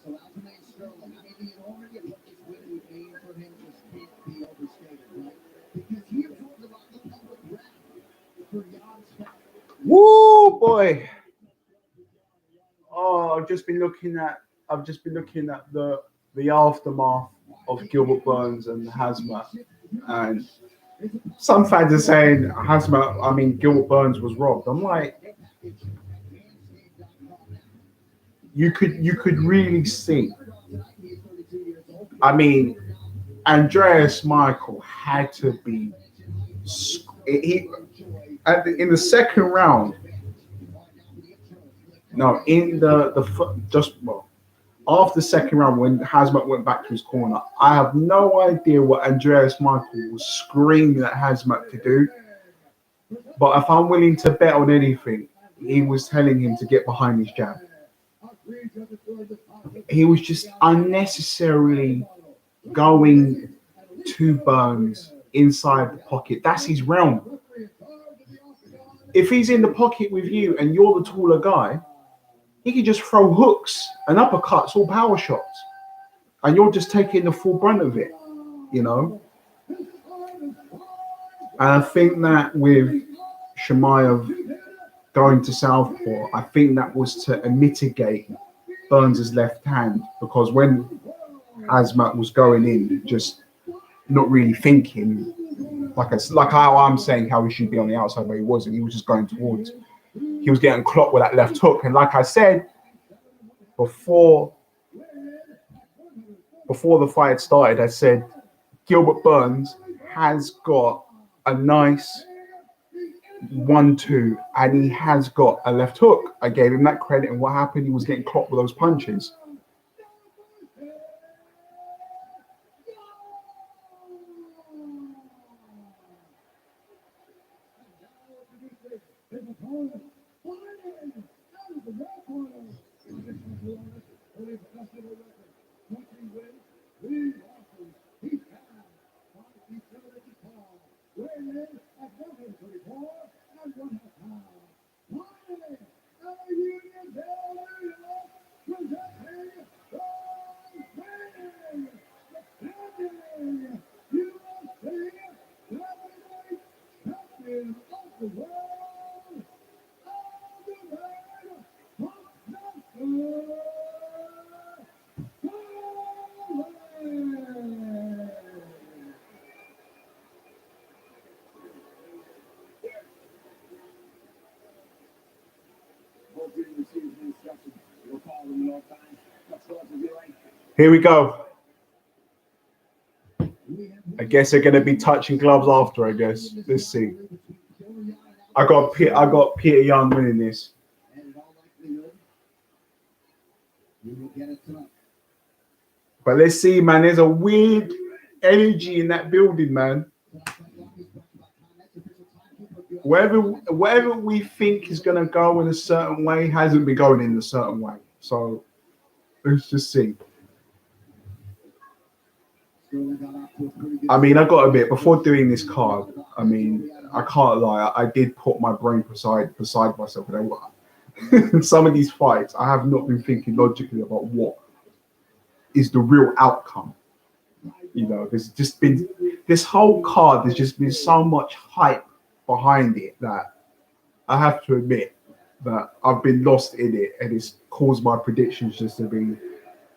S4: So Aljamain Sterling, I mean, the enormity of what this win would mean for him just can't be overstated, right? Because he absorbed a lot of the public wrath for Jan's fight.
S1: Woo, boy. Oh, I've just been looking at the aftermath of Gilbert Burns and Khamzat, and some fans are saying Gilbert Burns was robbed. I'm like, you could really see. I mean, Andreas Michael had to be in the second round. No, in after the second round when Khamzat went back to his corner, I have no idea what Andreas Michael was screaming at Khamzat to do. But if I'm willing to bet on anything, he was telling him to get behind his jab. He was just unnecessarily going to Burns inside the pocket. That's his realm. If he's in the pocket with you and you're the taller guy, he can just throw hooks and uppercuts or power shots, and you're just taking the full brunt of it, you know. And I think that with Chimaev going to southpaw, I think that was to mitigate Burns' left hand, because when Khamzat was going in, just not really thinking, like how I'm saying how he should be on the outside, but he wasn't. He was just going towards. He was getting clocked with that left hook, and like I said before the fight started, I said Gilbert Burns has got a nice 1-2, and he has got a left hook. I gave him that credit, and what happened? He was getting clocked with those punches. Here we go. I guess they're going to be touching gloves after. I guess. Let's see. I got Peter Young winning this. But let's see, man. There's a weird energy in that building, man. Whatever we think is going to go in a certain way hasn't been going in a certain way. So let's just see. I mean, I got a bit before doing this card. I mean, I can't lie. I did put my brain beside myself. And some of these fights, I have not been thinking logically about what is the real outcome. You know, there's just been this whole card. There's just been so much hype behind it that I have to admit that I've been lost in it, and it's caused my predictions just to be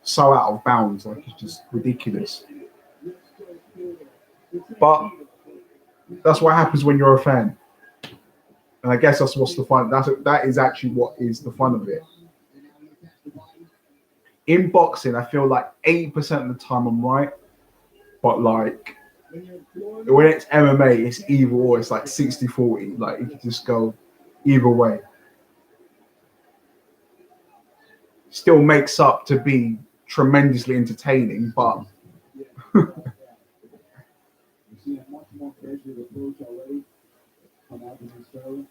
S1: so out of bounds. Like, it's just ridiculous. But that's what happens when you're a fan. And I guess that's what's the fun. That is actually what is the fun of it. In boxing, I feel like 80% of the time I'm right, but like when it's MMA, it's either or. It's like 60-40. Like you can just go either way. Still makes up to be tremendously entertaining, but
S3: We've seen a much more measured approach already from Alvin Sterling.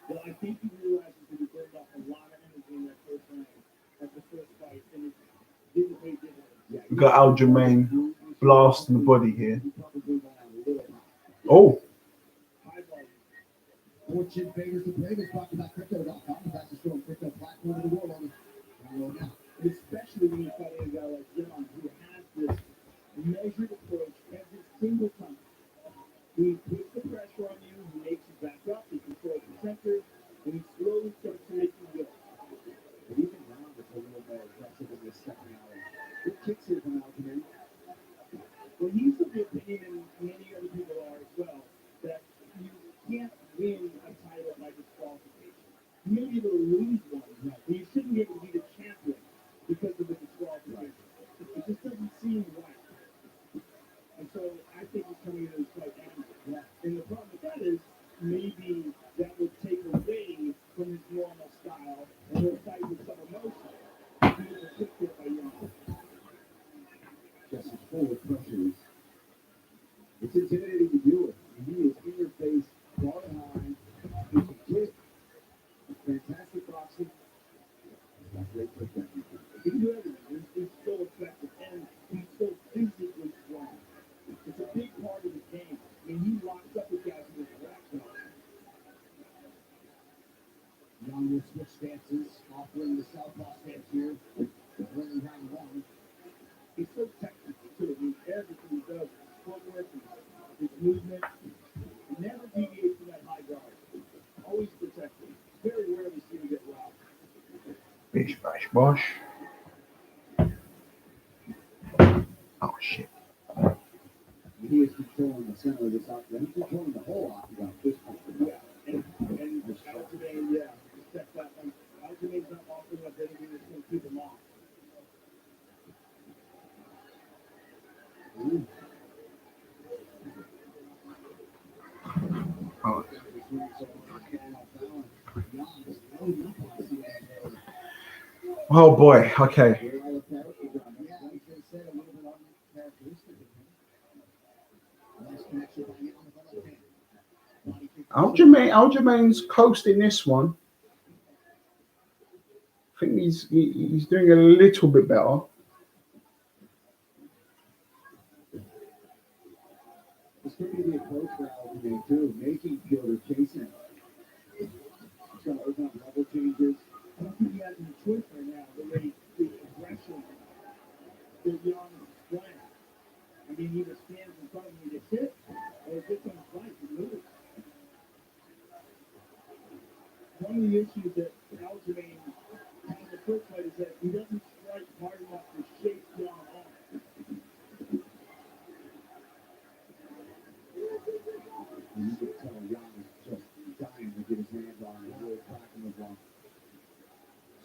S3: But I think he realizes that he burned off a lot of energy in that first round at the first fight, and it didn't pay dividends.
S1: we got Aljamain blasting the body here. Oh,
S4: More chin fingers to play. Let's talk about crypto.com, the fastest growing crypto platform in the world. Now.
S3: Especially when you're fighting a guy like John, who has this measured approach every single time. He puts the pressure on you, he makes you back up, he controls the center, and he slowly starts to make you go.
S4: But even Brown is a little more aggressive in this second hour. Good kicks here from Alvin.
S3: Well, he's of the opinion, and many other people are as well, that you can't win a title by disqualification. You may be able to lose one, but you shouldn't be able to be the champion because of the disqualification. It just doesn't seem right. And so I think he's coming into this fight angry. Yeah. And the problem with that is maybe that would take away from his normal style and he'll fight with some emotion. He was a quick hit by Young.
S4: Just as full of pressures. It's intimidating to deal with. He is in your face, brought it high. He can kick. Fantastic boxing. He's got great perspective.
S3: He can do everything. He's so effective and he's so physically strong. It's a big part of the game. I mean, he locks up with guys with his rack.
S4: Young will switch stances, offering the southpaw stance here. Early round one.
S3: He's so technical too. I mean, everything he does, footwork, his movement, never deviates from that high guard. Always protected. Very rarely see him get robbed.
S1: bish bash bosh. Oh shit.
S4: He is controlling the center of this octagon. He's controlling the whole octagon. This point.
S3: Yeah. And Aljamain, yeah, step back. Aljamain's not offering up anything that's going to keep him off.
S1: Oh. Oh boy. Okay. Aljamain's coasting this one. I think he's doing a little bit better.
S4: It's going to be a close for Alvin too, making Gilbert chasing. He's going to open up level changes.
S3: I don't think he has any choice right now. The way the aggression that Young is playing. I mean, he either stands in front of him and gets hit, or he gets on his right and moves. One of the issues that Aljamain had in the first fight is that he doesn't strike hard enough to shake Young off.
S4: You can tell Young is just dying to get his hands on it, really cracking the block.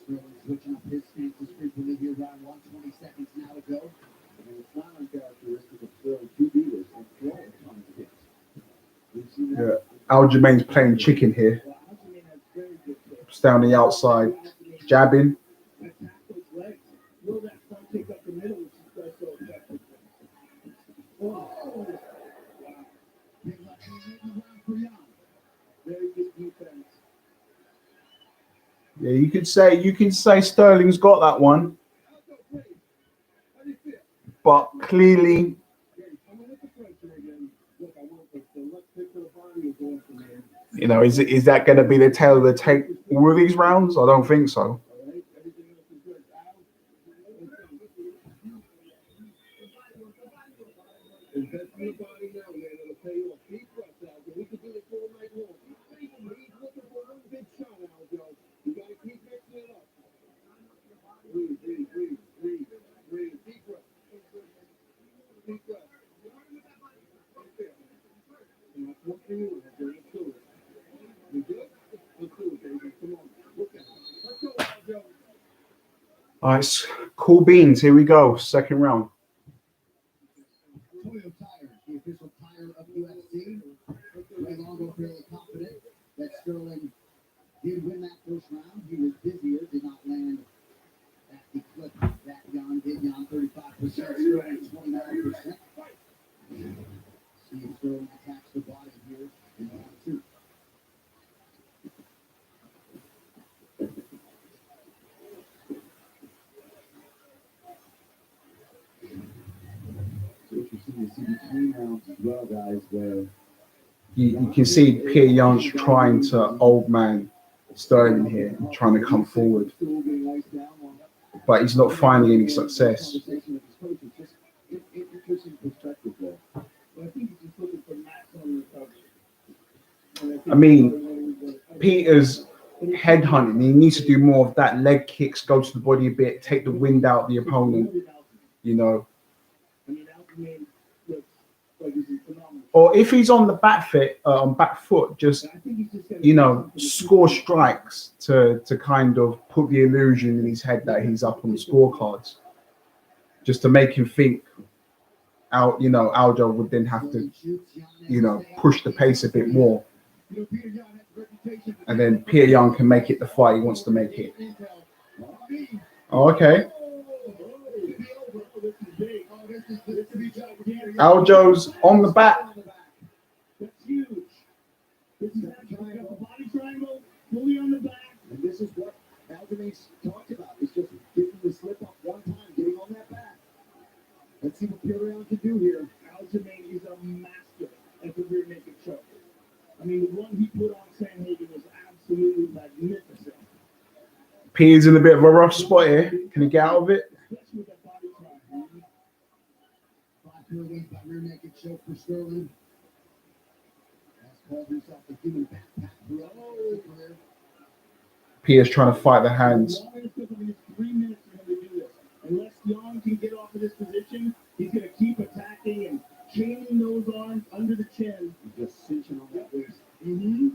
S4: Sterling switching up his stances frequently here, around 120 seconds now to go. And it's not uncharacteristic of Sterling to do this and throw a ton of hits. We've seen that.
S1: Yeah. Aljamain's playing chicken here. Just down the outside, jabbing.
S3: Attack those legs. Will that front kick up the middle, which he does so effectively. Oh. Very good defense.
S1: Yeah, you can say Sterling's got that one, but clearly, you know, is that going to be the tail of the tape all of these rounds? I don't think so.
S3: Invest in your body now, man. It'll pay you a big rush out. We could do this all night long. He's looking for one big shot, Aljo. You got to keep mixing it up. Breathe. Deep breath. Deep breath. What can you do? Let's do it. You good? Let's do it, baby. Come on. Look at it. Let's go, Aljo.
S1: All right, cool beans. Here we go. Second round.
S4: Toyo Tire, the official tire of UFC. Ray Longo fairly confident that Sterling did win that first round. He was busier, did not land at the clip that Jan did. Jan 35%, Sterling 29%. See if Sterling attacks the body here in round two.
S5: So interesting to see between rounds as well, guys, where
S1: You can see Pierre Young's trying to old man Sterling here, trying to come forward, but he's not finding any success.
S5: conversation with his coach is just interesting perspective there.
S3: But I think he's just looking for maximum recovery.
S1: I mean, Peter's headhunting. He needs to do more of that. Leg kicks, go to the body a bit, take the wind out of the opponent, you know.
S3: I mean, Aljo looks like he's phenomenal.
S1: Or if he's on the back foot, just,
S3: I think he's just gonna
S1: you know, score strikes to kind of put the illusion in his head that he's up on the scorecards, just to make him think out. You know, Aljo would then have to, you know, push the pace a bit more, and then Pierre Young can make it the fight he wants to make it. Oh, okay. Aljo's on the back.
S3: That's huge. This is actually got the body triangle fully on the back.
S5: And this is what Aljo's talked about. It's just getting the slip up one time, getting on that back. Let's see what Pierre can do here.
S3: Aljo is a master at the rear naked choke. I mean, the one he put on Sanhagen was absolutely magnificent.
S1: Pierre's in a bit of a rough spot here. Can he get out of it?
S3: Especially with that body triangle.
S4: 5 wins by rear naked choke for Sterling. Has called himself the human backpack throughout his career.
S1: Pierre's trying to fight the hands.
S3: Long as it took him 3 minutes for him to do this. Unless Young can get off of this position, he's going to keep attacking and chaining those arms under the chin.
S5: Just cinching on that waist.
S3: Mm-hmm.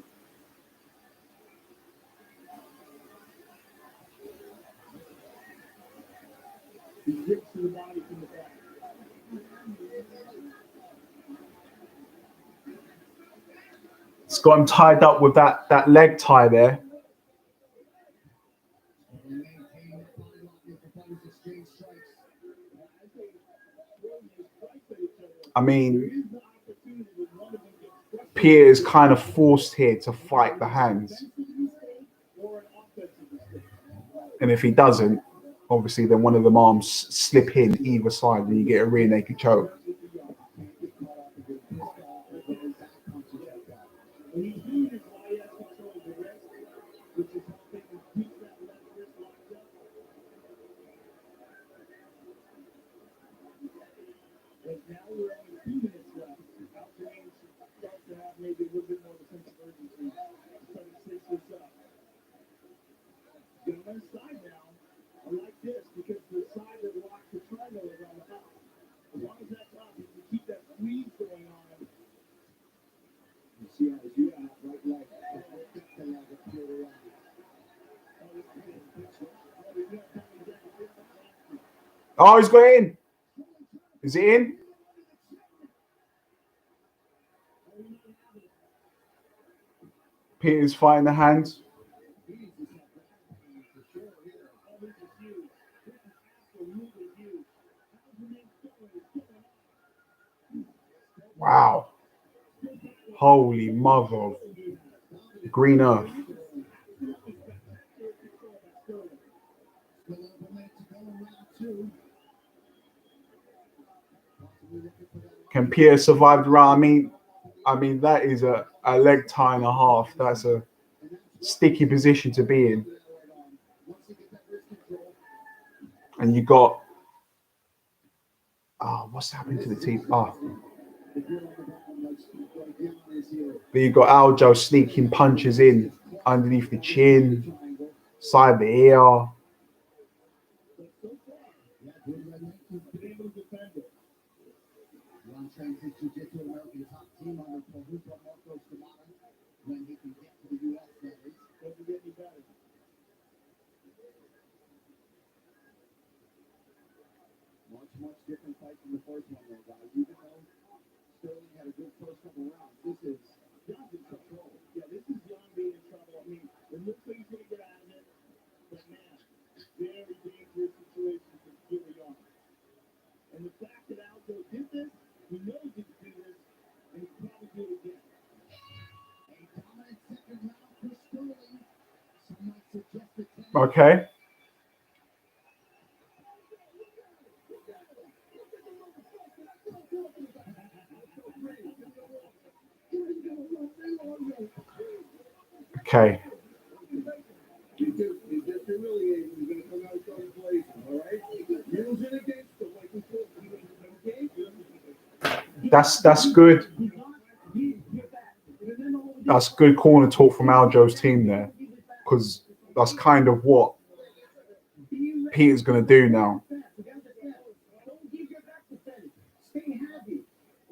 S3: He rips to the body from the back.
S1: It's got him tied up with that leg tie there. I mean, Pierre is kind of forced here to fight the hands. And if he doesn't, obviously then one of them arms slip in either side and you get a rear naked choke. Oh, he's got it in. Is it in? Peter's fighting the hands. Wow. Holy mother of green earth. Can Pierre survive the round? I mean that is a leg tie and a half. That's a sticky position to be in. And you got what's happening to the teeth? But you got Aljo sneaking punches in underneath the chin, side of the ear.
S3: a good first couple rounds. This is John's in control. Yeah, this is John being in trouble. I mean, it looks like he's going to get out of it, but man, very dangerous situation for Gilbert Young. And the fact that Aljo did this, he knows he can do this, and he probably do it again.
S4: A dominant second round for Sterling. Some might suggest the 10.
S1: Okay. Okay.
S3: He's just humiliated. He's going to come out of third place, all right? Middle's in against him, like we told him.
S1: That's good. That's good corner talk from Aljo's team there, because that's kind of what Peter's going to do now.
S3: Don't give your back to Fenny. Stay happy.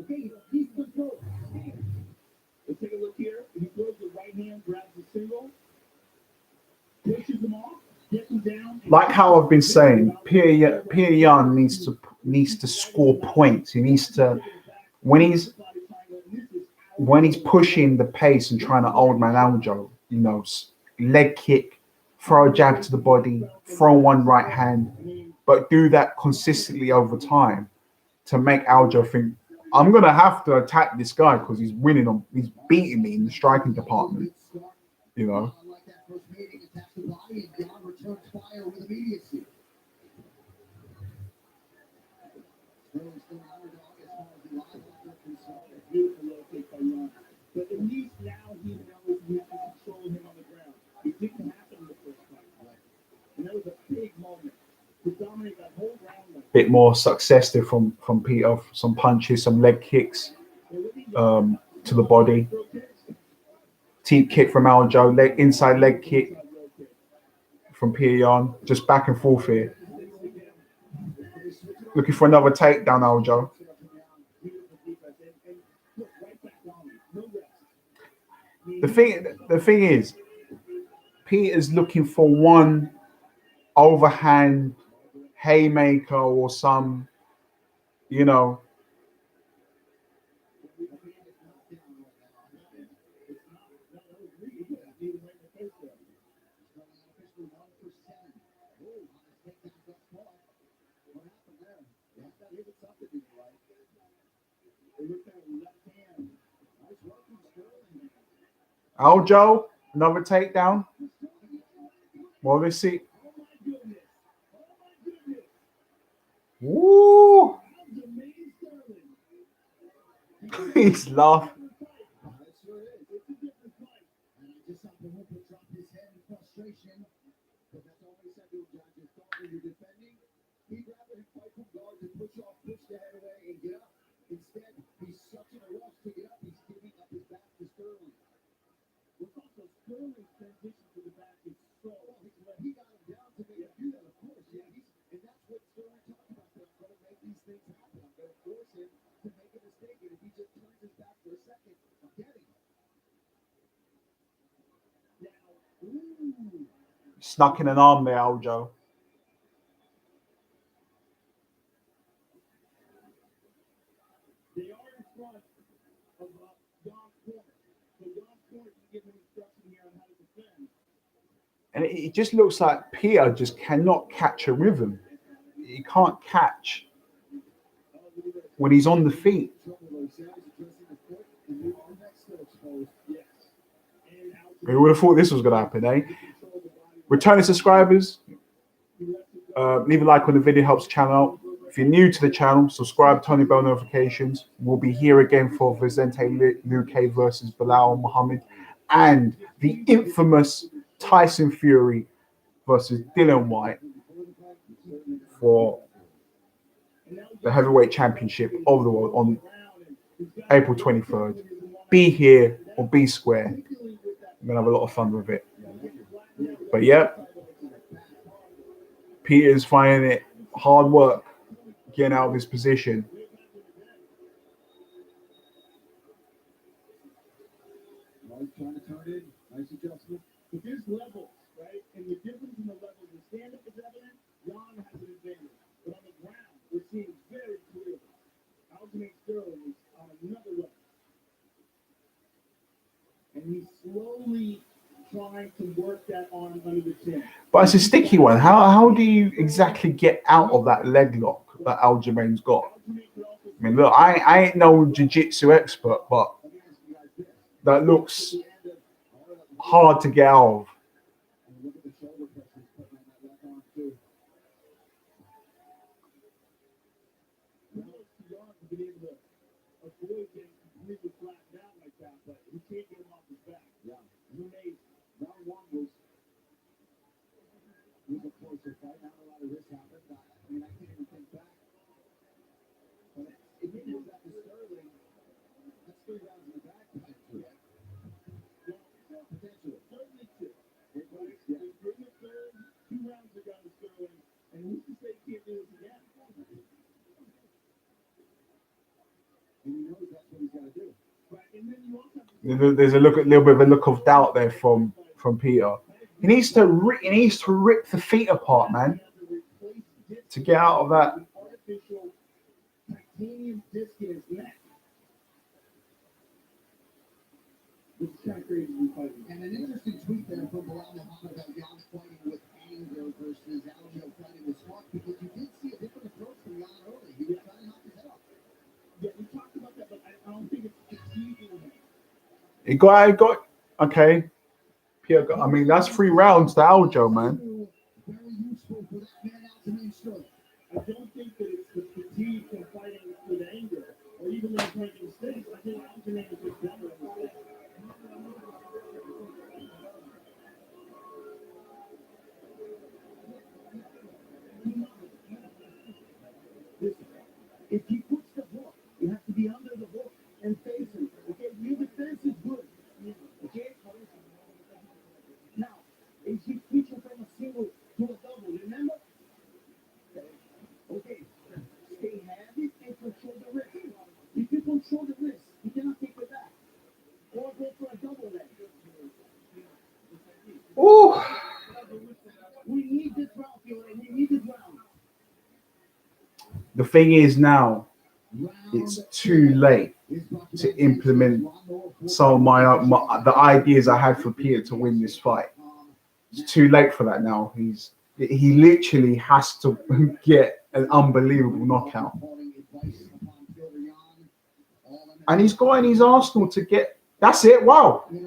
S3: Okay, he's control. Let's take a look here. He throws the right hand, grabs the single, pushes him off, gets him down.
S1: Like how I've been saying, Peter Yan needs to score points. He needs to, when he's pushing the pace and trying to old man Aljo, you know, leg kick, throw a jab to the body, throw one right hand, but do that consistently over time to make Aljo think, I'm gonna have to attack this guy because he's he's beating me in the striking department. You know.
S4: Like that first meeting, attacks the body, and Jan returns fire with immediacy. Sterling's still an underdog as far as the live outlet concerned.
S3: Beautiful low kick by Young. But at least now he knows you can control him on the ground. It didn't happen in the first fight. And that was a big moment to dominate that whole round.
S1: Bit more success there from Peter. Some punches, some leg kicks to the body. Teep kick from Aljo, inside leg kick from Peter Yan. Just back and forth here. Looking for another takedown, Aljo. The thing is, Peter's looking for one overhand haymaker or some, you know. Aljo, another takedown. Well, let's see. Woo! He's laughing.
S4: Instead, he's such in a rush to get up, he's giving up his back to Sterling.
S3: What's also Sterling's transition to the back is so
S4: He got him down to make him do that, of course. Yeah, and that's what Sterling talked about. I'm going to make these things happen. I'm going to force him to make a mistake. And if he just turns his back for a second, I'm getting him.
S1: Snuck in an arm there, Aljo.
S3: They are in front of John's corner. So John's corner can give him instruction here on how to defend.
S1: And it just looks like Peter just cannot catch a rhythm. He can't catch when he's on the feet. Who would have thought this was going to happen, eh? Returning subscribers, leave a like on the video, helps the channel out. If you're new to the channel, subscribe, turn on bell notifications. We'll be here again for Vicente Luque versus Bilal Muhammad and the infamous Tyson Fury versus Dillian White for the heavyweight championship of the world on April 23rd. Be here or be square. I'm gonna have a lot of fun with it. But yeah, Peter's finding it hard work getting out of his position.
S3: Trying to turn in, nice adjustment. But there's levels, right? And the difference in the levels, the stand-up is evident. Jan has an advantage. But on the ground, we're seeing very clearly Aljamain Sterling is on another level. he's slowly trying to work that arm under the chin.
S1: But it's a sticky one. How do you exactly get out of that leg lock that Aljamain's got? I mean, look, I ain't no jiu-jitsu expert, but that looks hard to get out of.
S4: Look at the shoulder press he's putting on that left arm too.
S3: Been able to avoid getting completely flattened out like that, but he can't get him off his back.
S4: Yeah. Round one was a closer fight. Not a lot of this happened. I mean, I can't even think back. But it didn't go back to Sterling. That's 3 rounds in the back. Yeah. Potentially.
S3: Certainly two. Yeah. Bring the third, 2 rounds ago to Sterling, and who's to say he can't do this again?
S4: And he knows that's what he's got to do.
S3: Right, and then you also have
S1: There's a little bit of a look of doubt there from Peter. He needs to rip the feet apart, man, to get out of that.
S3: artificial titanium disc in his neck. This is kind of crazy to be fighting.
S4: And an interesting tweet there from Bilal Muhammad about Jan fighting with anger versus Aljo fighting with smart, because you did see a different approach from Jan early. He was trying to knock his head off.
S3: Yeah, we talked about that, but I don't think it's fatiguing him.
S1: He got okay. Peter got, I mean, that's 3 rounds to Aljo, man.
S4: Very useful for that man out to main stroke.
S3: I don't think that it's the fatigue from fighting with anger, or even when he's making mistakes. I think Algernon is just better in mistakes.
S4: If he puts the hook, you have to be under the hook and face him. Okay, your defense is good. Okay? Now, if he switching from a single to a double, remember? Okay, stay heavy and control the wrist. If you control the wrist, you cannot take it back. Or go for a double leg.
S1: Ooh.
S4: We need this round, Fiona. We need this round.
S1: The thing is now, it's too late to implement some of the ideas I had for Peter to win this fight. It's too late for that now. He literally has to get an unbelievable knockout. And he's got in his arsenal to get. That's it. Wow.
S3: But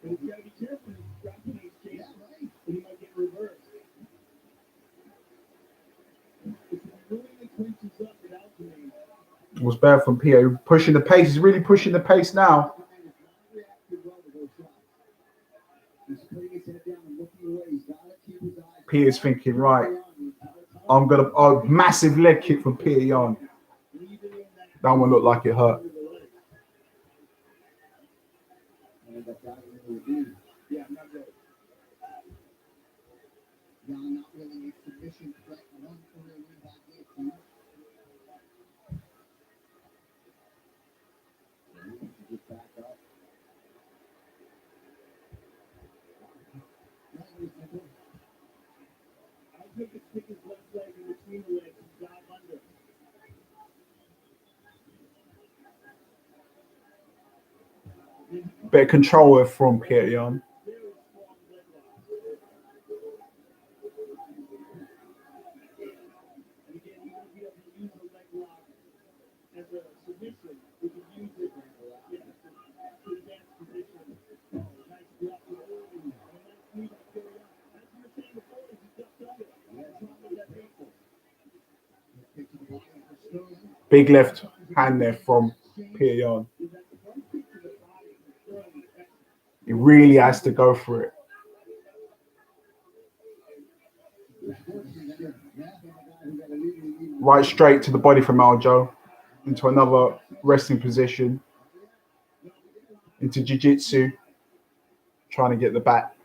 S3: he's got to be careful. He's dropping his chin, and he might get reversed. If he really clinches up with Algernon,
S1: It was bad from Peter. Pushing the pace. He's really pushing the pace now. Peter's thinking, right, I'm going to massive leg kick from Peter Yan. That one looked like it hurt.
S3: yeah, not good.
S4: Jan not really a submission threat. One career win by DQ. Get back up.
S3: I think it's stick his left leg in between the legs and dive under.
S1: Bit of control from Peter Yan.
S3: Very strong leg lock. And again, even if he doesn't use the leg lock as a submission, he can use it to advance position. Nice block. And a nice knee by Peter Yan. As you were saying before, he ducked under. It's not really that painful.
S1: Big left hand there from Peter Yan. He really has to go for it. Right straight to the body from Aljo. Into another resting position. Into jiu-jitsu. Trying to get the back.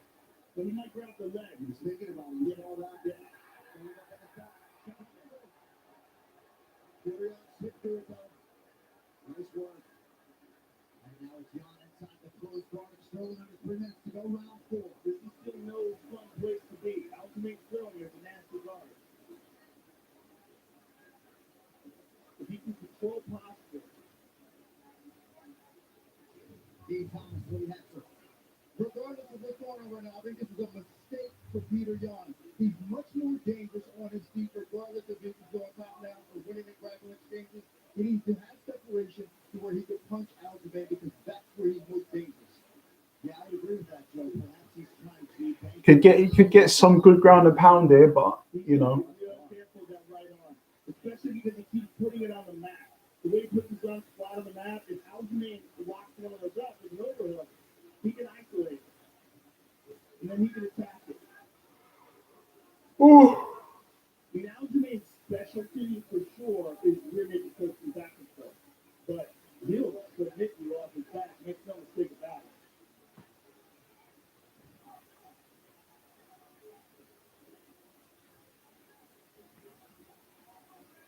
S3: But he might grab the leg. He's thinking about it. You know that. Yeah.
S4: Nice work. And now it's Jan inside the closed guard Sterling under 3 minutes to go, round 4.
S3: This is still no fun place to be. Aljamain Sterling is a nasty guard. If he can control posture,
S4: D. Thomas, Lee Hetzer. Regardless of what's going on right now, I think this is a mistake for Peter Yan. He's much more dangerous on his feet, regardless of if he's going top down or winning the grappling exchanges. He needs to have separation to where he can punch Aljamain because that's where he's most dangerous. Yeah, I agree with that, Joe. Perhaps he's trying to
S1: He could get some good ground and pound here, but you know.
S3: careful that right arm, especially because he keeps putting it on the mat. The way he puts his arm flat on the mat, if Aljamain locks one of those up with an overhook, he can isolate it. And then he can attack it.
S1: Ooh.
S3: I mean, Aljamain's specialty for sure is rear naked choke and back and forth. But he'll submit you off his back. Make no mistake about it.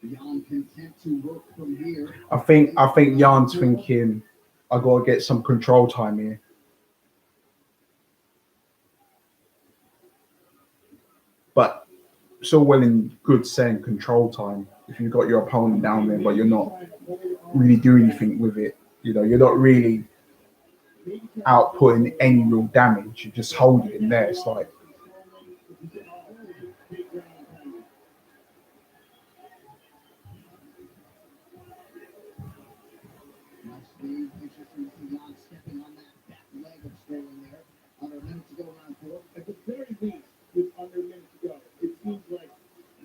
S4: Yan content to work from here.
S1: I think Jan's thinking I gotta get some control time here. But it's all well and good saying control time if you've got your opponent down there, but you're not really doing anything with it. You know, you're not really outputting any real damage. You're just holding it in there. It's like
S4: Interesting to see Yan stepping on that back leg of Sterling there. Under a minute to go, round 4.
S3: At the very least, with under a minute to go, it seems like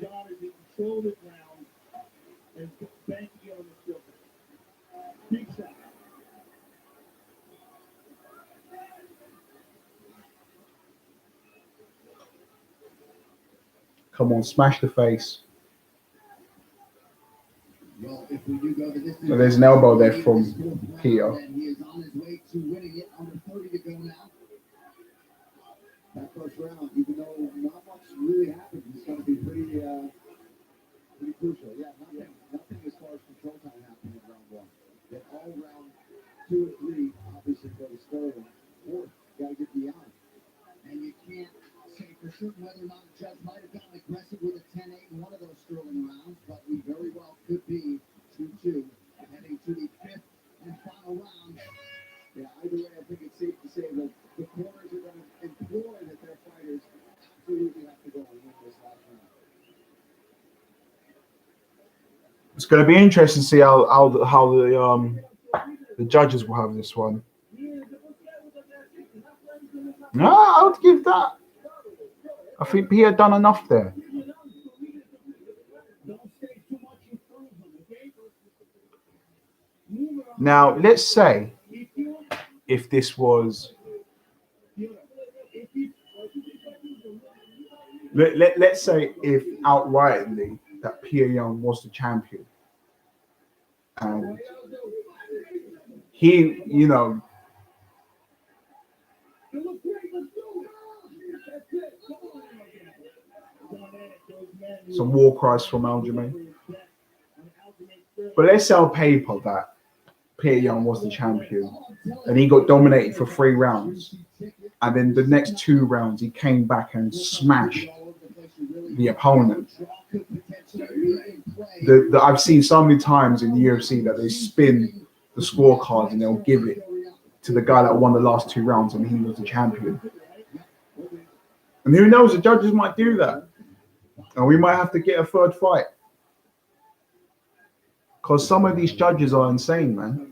S3: Jan is in control of this round and banking on the skill. Big shot.
S1: come on, smash the face.
S4: Well, if we do go to this,
S1: So there's an elbow there from Peter.
S4: and he is on his way to winning it. Under 30 to go now. That first round, even though not much really happened, it's going to be pretty crucial. Yeah, nothing as far as control time happened in round 1. Then all round 2 and 3, obviously go to Sterling. 4th, got to get beyond. And you can't say for certain whether or not the judge might have gotten aggressive with a 10-8 in one of those Sterling rounds, but we very well could be 2-2 heading to the 5th and final round. Yeah, either way, I think it's safe to say that the corners are going to implore that their fighters absolutely have to go and win this last round.
S1: It's going to be interesting to see how the judges will have this one. No, I would give that. I think Pierre done enough there. Now, let's say if this was... Let's say if outrightly that Pierre Young was the champion. And he, you know, some war cries from Aljamain. But let's say on paper that Pierre Young was the champion and he got dominated for 3 rounds. And then the next 2 rounds, he came back and smashed the opponent. I've seen so many times in the UFC that they spin the scorecards and they'll give it to the guy that won the last 2 rounds and he was the champion. And who knows, the judges might do that. And we might have to get a 3rd fight. Because some of these judges are insane, man.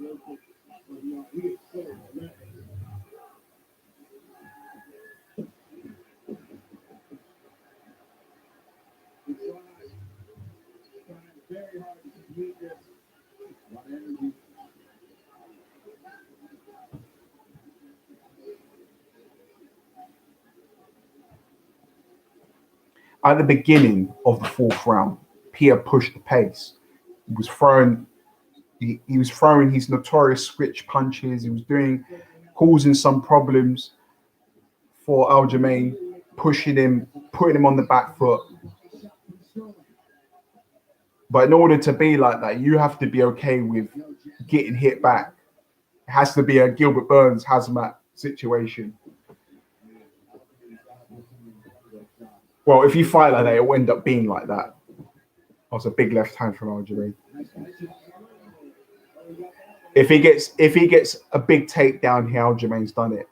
S1: At the beginning of the 4th round, Pierre pushed the pace. He was throwing his notorious switch punches. He was causing some problems for Aljamain, pushing him, putting him on the back foot. But in order to be like that, you have to be okay with getting hit back. It has to be a Gilbert Burns hazmat situation. Well, if you fight like that, it will end up being like that. Oh, it's a big left hand from Aljamain. If he gets a big takedown here, Aljamain's done it.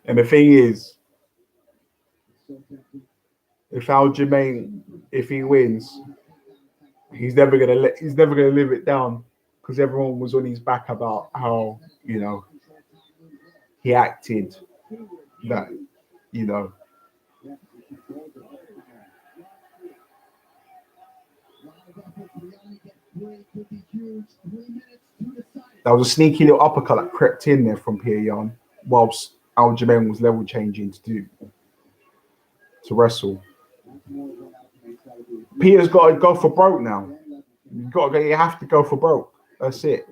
S1: And the thing is, if Aljamain, if he wins, he's never gonna live it down, because everyone was on his back about how, you know, he acted, that, you know. That was a sneaky little uppercut that crept in there from Pierre Yan, whilst Aljamain was level changing to wrestle. Peter's got to go for broke now. You have to go for broke. That's it.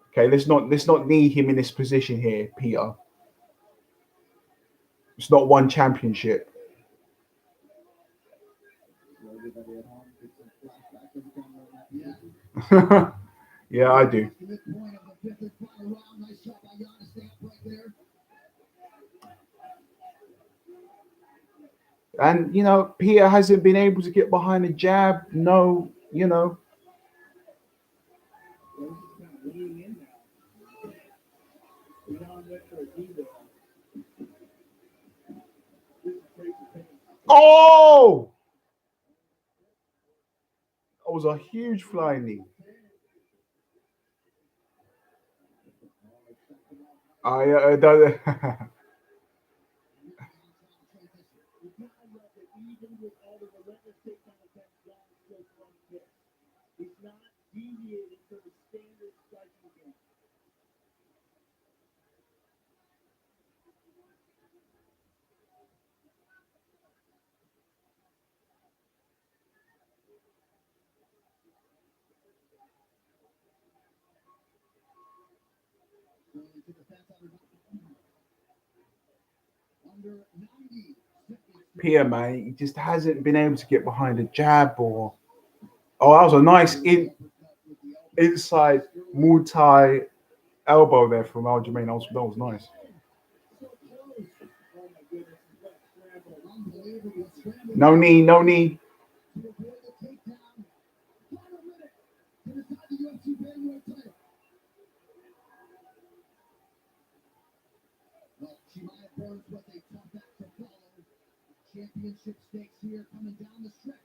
S1: Okay, let's not knee him in this position here, Peter. It's not one championship. Yeah, I do. And, you know, Peter hasn't been able to get behind the jab. No, you know. Oh! That was a huge flying knee. I don't. Pierre, man, he just hasn't been able to get behind a jab or. Oh, that was a nice inside Muay Thai elbow there from Aljamain. That was nice. No knee, no knee.
S4: Championship stakes here coming down the stretch.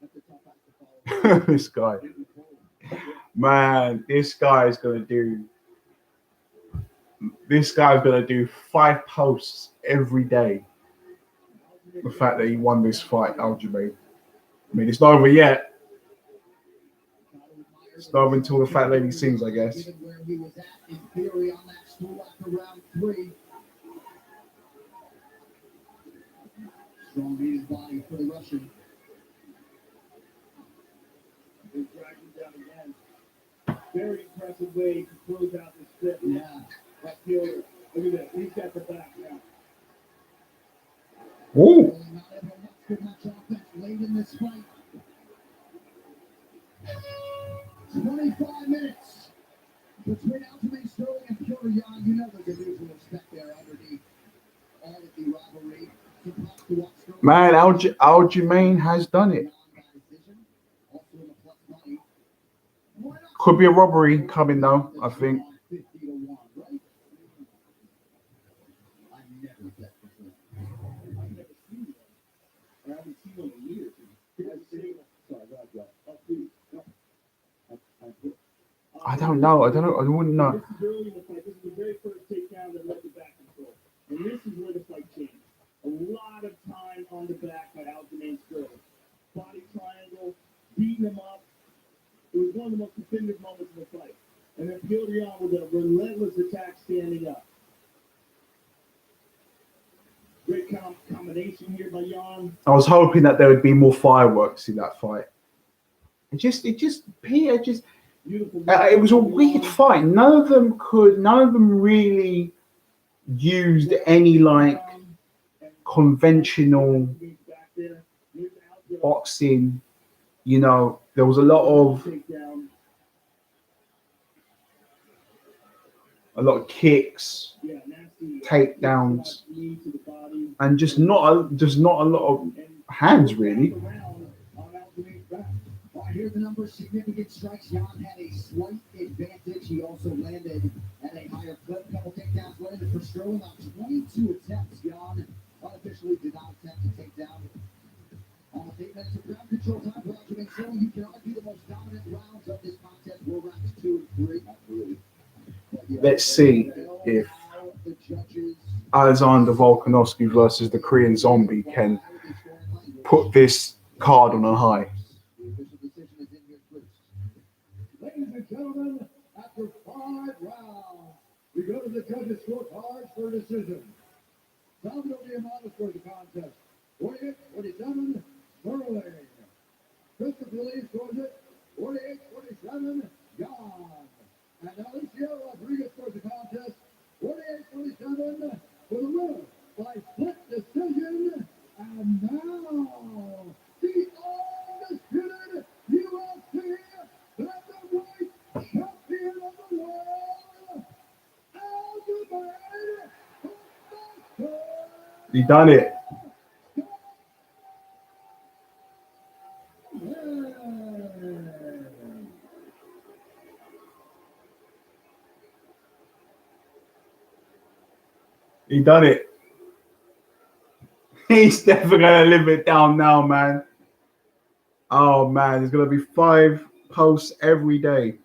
S4: That's the tough act to follow.
S1: This guy, man, this guy's gonna do 5 posts every day. The fact that he won this fight, Aljamain. I mean, it's not over yet. It's not over until the fat lady sings, I guess.
S4: Where he was at in theory on that stool after round 3. Strong beating body for the Russian.
S3: Very impressive way to close out this fit.
S4: Yeah.
S3: That killer. Look at that. He's got the back now.
S1: Ooh.
S4: Not everyone wants too much offense late in this fight. 25 minutes between Aljamain Sterling and Petr Yan. You know there's a mutual respect there underneath all of the rivalry.
S1: Man, Aljamain has done it. Could be a robbery coming though, I think. I don't know. I wouldn't know.
S3: This is early in the fight. This is the very first takedown that led to back control. And this is where the fight changed. A lot of time on the back by Aljamain Sterling. Body triangle, beating him up. It was one of the most definitive moments of the fight. And then Petr Yan with a relentless attack standing up. Great combination here by Yan.
S1: I was hoping that there would be more fireworks in that fight. Peter It was a weird fight. None of them really used any like conventional boxing. You know, there was a lot of kicks, takedowns, and just not a lot of hands really.
S4: Here's the numbers, significant strikes. Jan had a slight advantage. He also landed at a higher clip. Couple takedowns landed for Sterling on 22 attempts. Jan unofficially did not attempt to take down. Almost 8 minutes of ground control time for Aljamain Sterling. You can argue the most dominant rounds of this contest were rounds 2 and 3.
S1: Let's see if Alexander Volkanovski versus the Korean Zombie can put this card on a high.
S10: Ladies and gentlemen, after 5 rounds, we go to the judges' scorecards for a decision. Salvador Diamante scores the contest. 48-47, Sterling. Christopher Lee scores it. 48-47, Jan. And Alicia Rodriguez scores the contest. 48-47 for the winner by split decision. And now, the undisputed UFC featherweight champion of the world, Aljamain Sterling.
S1: He done it. He done it. He's never gonna live it down now, man. Oh man, there's gonna be 5 posts every day.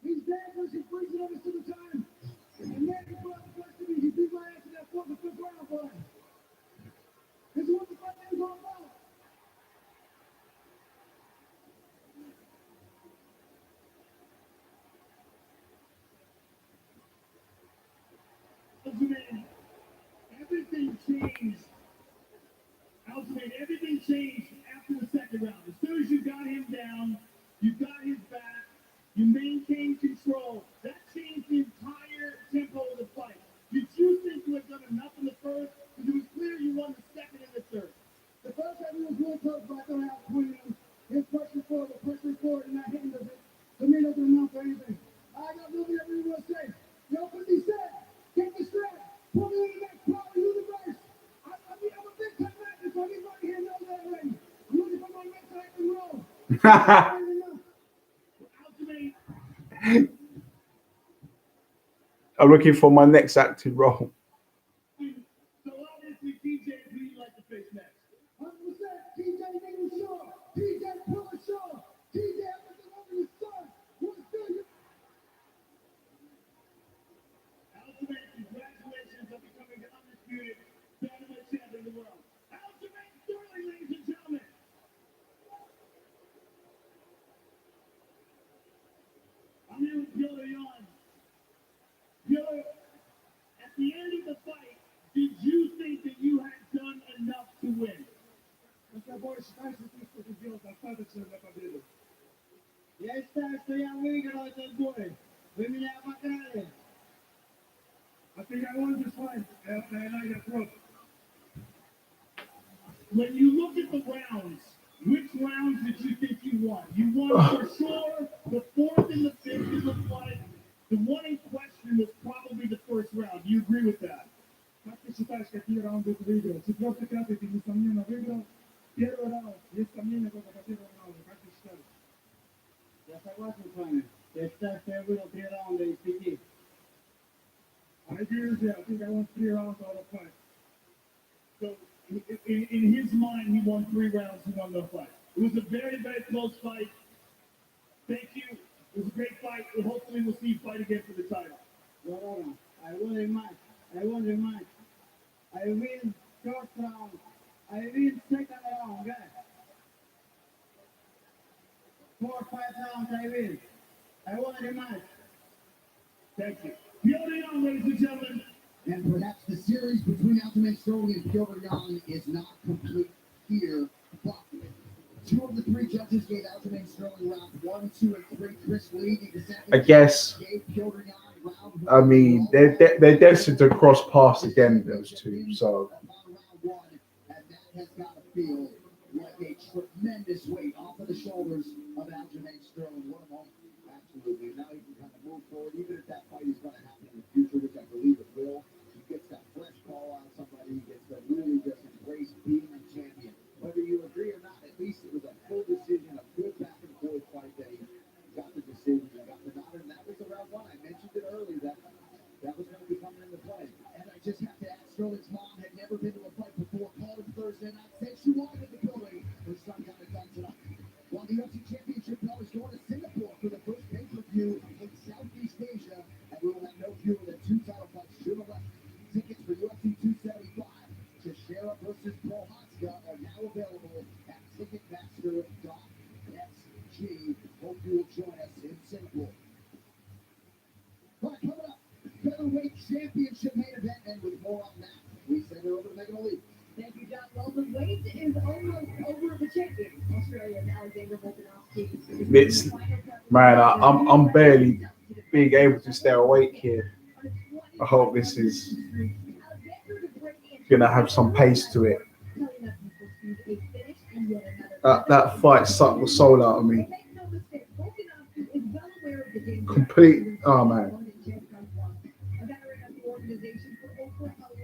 S10: He's there because he's freezing every single time. And man, he brought the first to me. He beat my ass in that 4th and 5th round, boy. This is what the fight is all about. Aljamain, everything changed. Aljamain, everything changed after the 2nd round. As soon as you got him down, you got his back, you maintained control. That changed the entire tempo of the fight. Did you think you had done enough in the 1st? Because it was clear you won the 2nd and the 3rd. The 1st time he was really close, but I thought I outpointed him. His pressure forward, and not hitting the to me doesn't amount to anything. I got nothing I really want to say. You know what he said? Get the strap. Put me in the next power universe. I'm a big time actor, so anybody here knows that already. I'm looking for my next acting role.
S1: I'm looking for my next acting role.
S10: So obviously, TJ is who you'd like to face next. 100%. TJ Nigel Shaw. TJ Pillar Shaw. TJ everything over his son. What's good? Aljamain, congratulations on becoming the undisputed bantamweight champion of the world. Aljamain Sterling, ladies and gentlemen. I'm here with Gilbert. Gilbert, at the end of the fight, did you think that you had done enough to win? Я считаю, что я выиграл этот бой. Вы меня обокрали. I think I won this fight, and I got broke. When you look at the rounds, which rounds did you think you won? You won for sure the 4th and the 5th in the fight. The one in question was probably the 1st round. Do you agree with that? Как ты считаешь, какие раунды ты выиграл? 4-й, 5-й ты, несомненно, выиграл. 1-й раунд, есть сомнения только по 1-му раунду. Как ты считаешь? Я согласен с вами. Я считаю, что я выиграл 3 раунда из 5. I agree with you. I think I won 3 rounds out of 5. So, in his mind, he won 3 rounds, he won the fight.
S3: It was a very, very close fight. Thank you. It was a great fight, and hopefully we'll see you fight again for the title.
S10: Well, I won the match. I won the match. I win first round. I win second round, guys. 4 or 5 rounds I win. I won the match.
S3: Thank you. Pyotr Yan, ladies and gentlemen.
S4: And perhaps the series between Aljamain Sterling and Pyotr Yan is not complete here, but 2 of the 3 judges gave Aljamain Sterling round 1, 2, and 3. Chris Levy, the second
S1: I guess.
S4: gave Pyotr Yan round 1.
S1: I mean, they're destined to cross paths again, those two. So
S4: Round 1, and that has got to feel like a tremendous weight off of the shoulders of Aljamain Sterling. What a moment. Absolutely. Now he can kind of move forward, even if that fight is going to happen in the future, which I believe it will. He gets that fresh call out of somebody. He gets to really just embrace being a champion. Whether you agree or not, at least it was a full decision, a good back and forth fight that he got the decision, he got the nod, and that was the round 1. I mentioned it earlier that was going to be coming into play. And I just have to ask, Sterling's mom had never been to a fight before, called him Thursday night, said she wanted in the building. Her son got it done tonight. While the UFC Championship now is going to Singapore for the first pay-per-view in Southeast Asia, and we will have no fewer than 2 title fights to the left. Tickets for UFC 275, Teixeira versus Prohaska are now available at Ticketmaster.sg. Hope you will join us in Singapore. All right, coming up, featherweight championship main event, and with more on that, we send it over to Megan Ali.
S6: Thank you, John. Well, the wait is almost over. The champion, Australian Alexander Volkanovski.
S1: it's man, I'm barely being able to stay awake here. I hope this is gonna have some pace to it. That fight sucked the soul out of me. Complete. Oh man.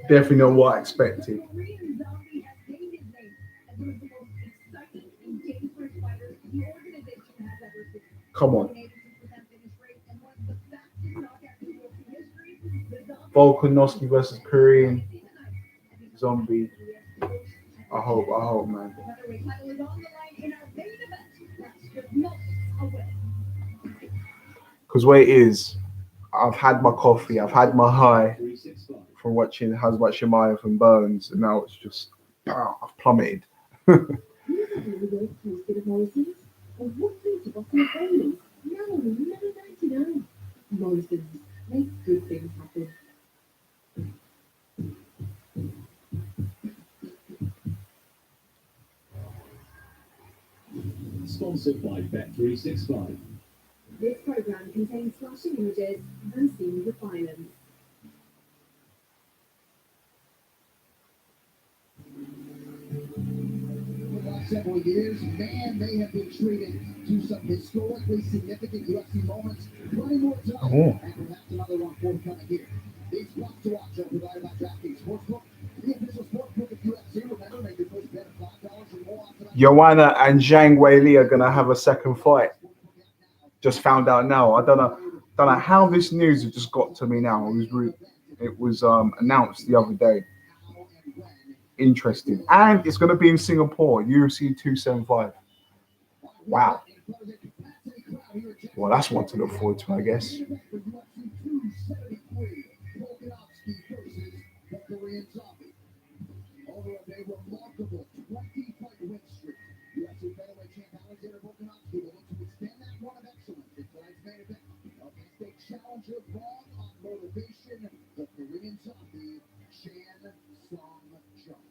S1: Definitely not what I expected. Come on. Volkanovski versus Korean Zombie. I hope, man. Because where it is, I've had my coffee, I've had my high from watching Chimaev and Burns, and now it's just, I've plummeted.
S6: Morrison's make good things happen.
S7: Sponsored by Bet365.
S6: This program contains flashing images and scenes of violence.
S4: For the last several years, man, they have been treated to some historically significant UFC moments. Plenty more time, and perhaps another one forthcoming here. These spots to watch are provided by DraftKings Sportsbook, the official sportsbook of UFC. Remember, make your first bet of $5 or more on tonight.
S1: Joanna and Zhang Weili are gonna have a second fight. Just found out now. I don't know how this news has just got to me now. It was announced the other day. Interesting, and it's going to be in Singapore, UFC 275. Wow. Well, that's one to look forward to, I guess.
S4: Over a remarkable 20-fight win streak, UFC featherweight champ Alexander Volkanovski will look to extend that run of excellence in tonight's main event against a challenger born on motivation, the Korean zombie, Chan Sung-jung.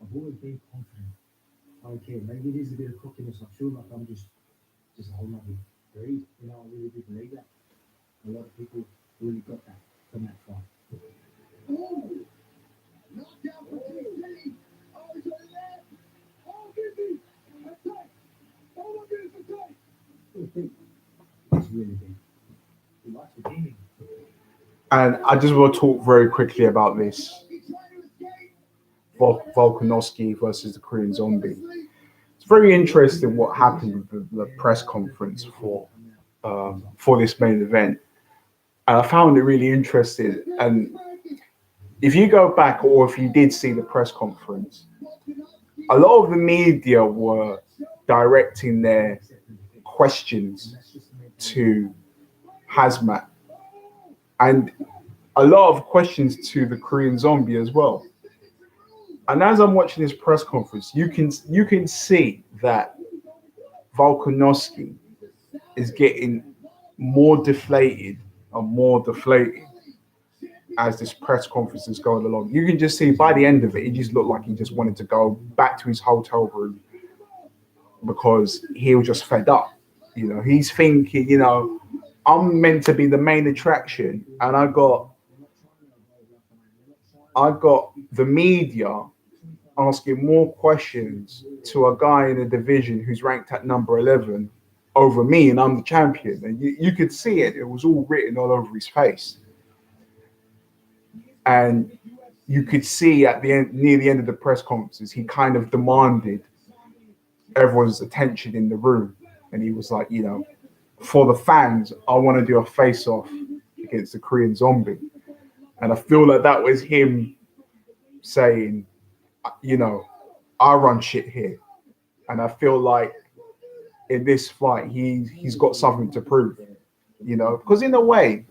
S5: I've always been confident. Okay, maybe it is a bit of cockiness. I feel like I'm just holding up with greed. You know, I really do believe that. A lot of people really got that from that fight.
S4: Oh! Knockdown for TC! Oh, he's on the left! Oh, give me! Attack! Oh, look at his attack!
S5: It's really big. He likes the gaming.
S1: And I just want to talk very quickly about this. Volkanovski versus the Korean Zombie. It's very interesting what happened with the press conference for this main event. And I found it really interesting. And if you go back, or if you did see the press conference, a lot of the media were directing their questions to Khamzat, and a lot of questions to the Korean Zombie as well. And as I'm watching this press conference, you can see that Volkanovski is getting more deflated and more deflated as this press conference is going along. You can just see by the end of it, it just looked like he just wanted to go back to his hotel room because he was just fed up. You know, he's thinking, you know, I'm meant to be the main attraction, and I got the media asking more questions to a guy in a division who's ranked at number 11 over me, and I'm the champion. And you could see it. It was all written all over his face. And you could see at the end, near the end of the press conferences, he kind of demanded everyone's attention in the room. And he was like, you know, for the fans, I want to do a face-off against the Korean Zombie. And I feel like that was him saying, you know, I run shit here. And I feel like in this fight, he's got something to prove, you know, because in a way,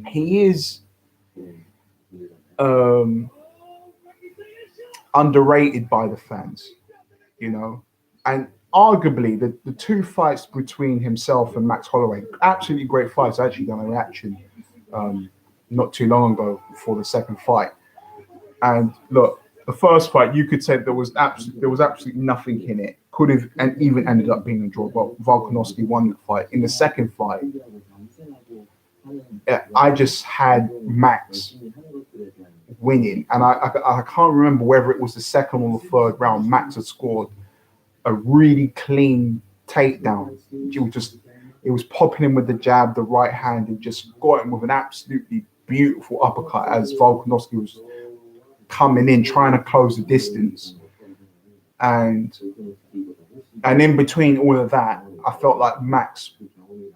S1: he is underrated by the fans, you know, and arguably the two fights between himself and Max Holloway, absolutely great fights. I actually done a reaction not too long ago for the second fight. And look, the first fight, you could say there was absolutely nothing in it. Could have and even ended up being a draw. But Volkanovski won the fight. In the second fight, I just had Max winning, and I can't remember whether it was the second or the third round. Max had scored a really clean takedown. It was popping him with the jab, the right hand, and just got him with an absolutely beautiful uppercut as Volkanovski was coming in, trying to close the distance. And in between all of that, I felt like Max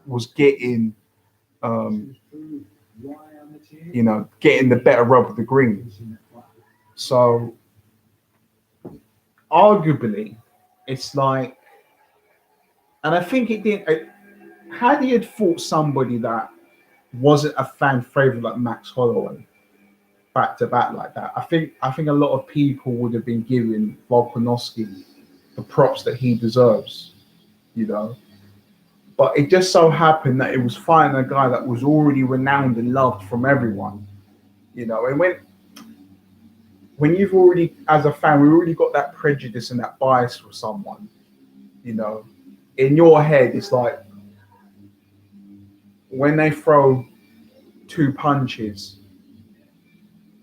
S1: was getting, you know, getting the better rub of the green. So arguably, it's like, and I think it did. Had he had fought somebody that wasn't a fan favorite like Max Holloway back to back like that, I think a lot of people would have been giving Volkanovski the props that he deserves, you know. But it just so happened that it was fighting a guy that was already renowned and loved from everyone, you know. And when you've already, as a fan, we already got that prejudice and that bias for someone, you know, in your head, it's like when they throw two punches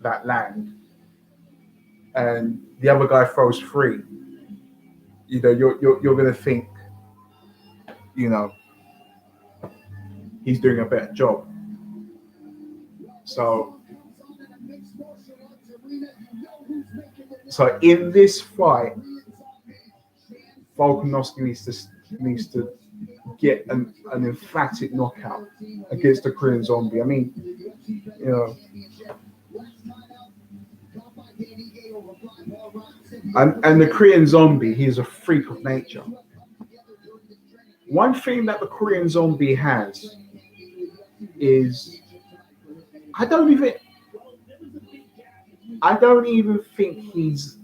S1: that land and the other guy throws three, you know, you're gonna think, you know, he's doing a better job. So in this fight, Volkanovski needs to get an emphatic knockout against the Korean Zombie. I mean, you know, and the Korean Zombie, he's a freak of nature. One thing that the Korean Zombie has is I don't even think he's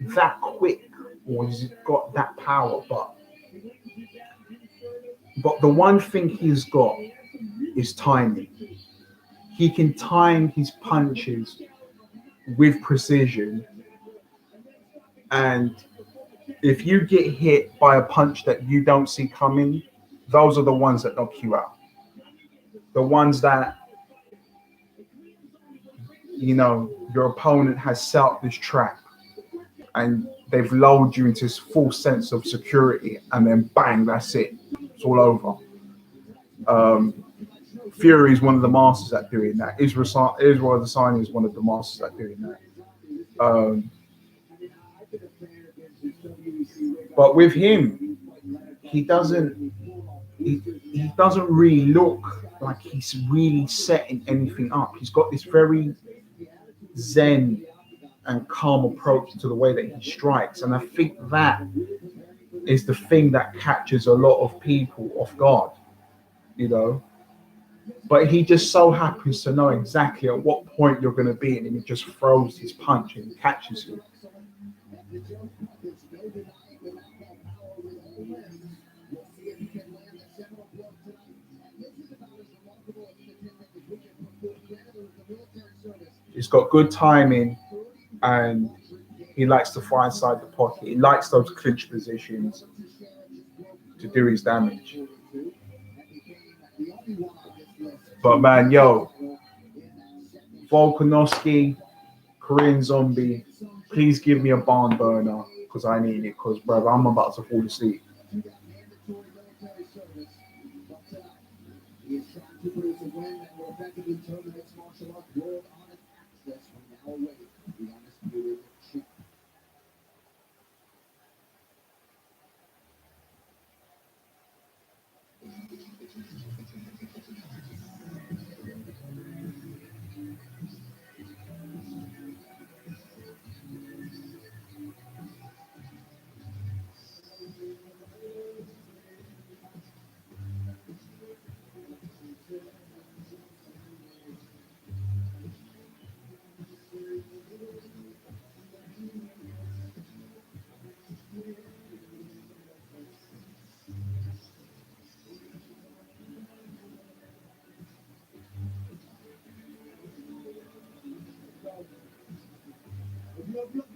S1: that quick or he's got that power, but the one thing he's got is timing. He can time his punches with precision, and if you get hit by a punch that you don't see coming, those are the ones that knock you out. The ones that, you know, your opponent has set up this trap and they've lulled you into this false sense of security, and then bang, that's it. It's all over. Fury is one of the masters at doing that. Israel Adesanya is one of the masters at doing that. But with him, he doesn't really look like he's really setting anything up. He's got this very zen and calm approach to the way that he strikes. And I think that is the thing that catches a lot of people off guard, you know. But he just so happens to know exactly at what point you're going to be, and he just throws his punch and catches you. He's got good timing, and he likes to fly inside the pocket. He likes those clinch positions to do his damage. But man, yo, Volkanovski, Korean Zombie, please give me a barn burner because I need it. Because, bro, I'm about to fall asleep.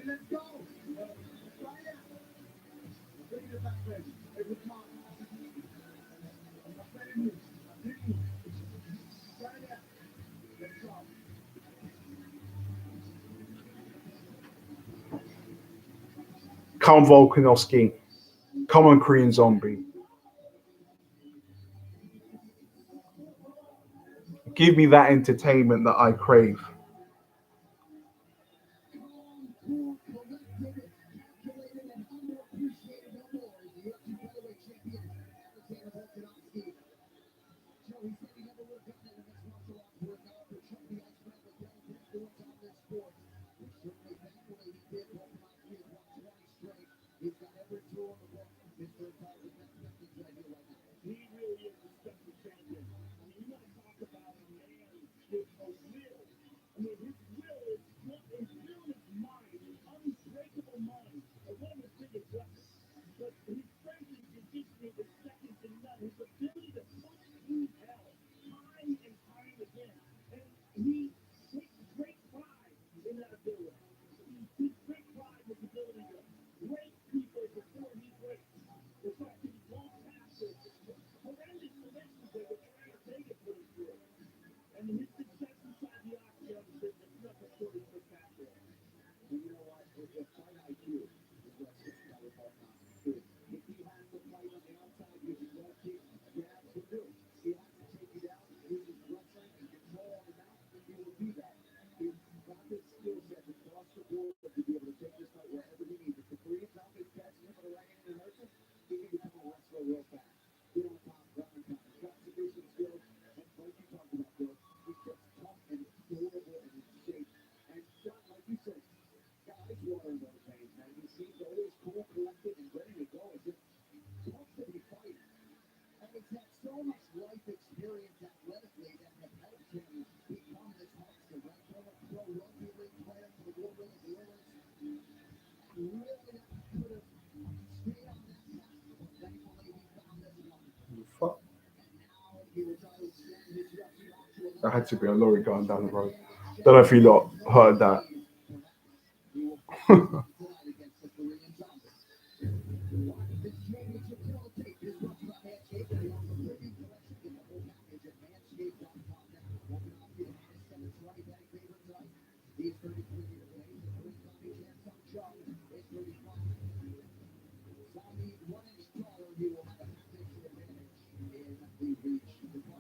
S10: Let's go. Bring it back, baby. Every time.
S1: Come on, Volkanovski. Come on, Korean Zombie. Give me that entertainment that I crave. There had to be a lorry going down the road. Don't know if you lot heard that.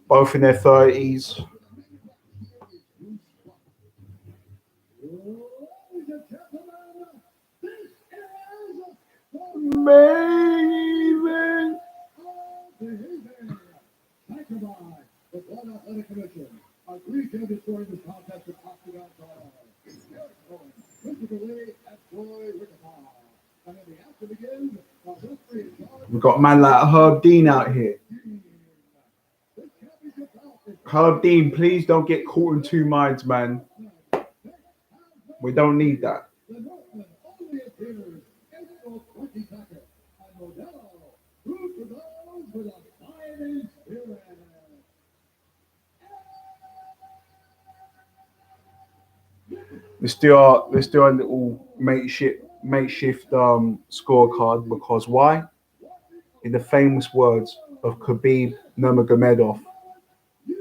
S1: Both in their 30s. Amazing.
S10: The Florida Athletic Commission agreed to destroy this contest with Octagon.
S1: We've got a man like Herb Dean out here. Herb Dean, please don't get caught in two minds, man. We don't need that. Let's do our little makeshift scorecard, because why? In the famous words of Khabib Nurmagomedov,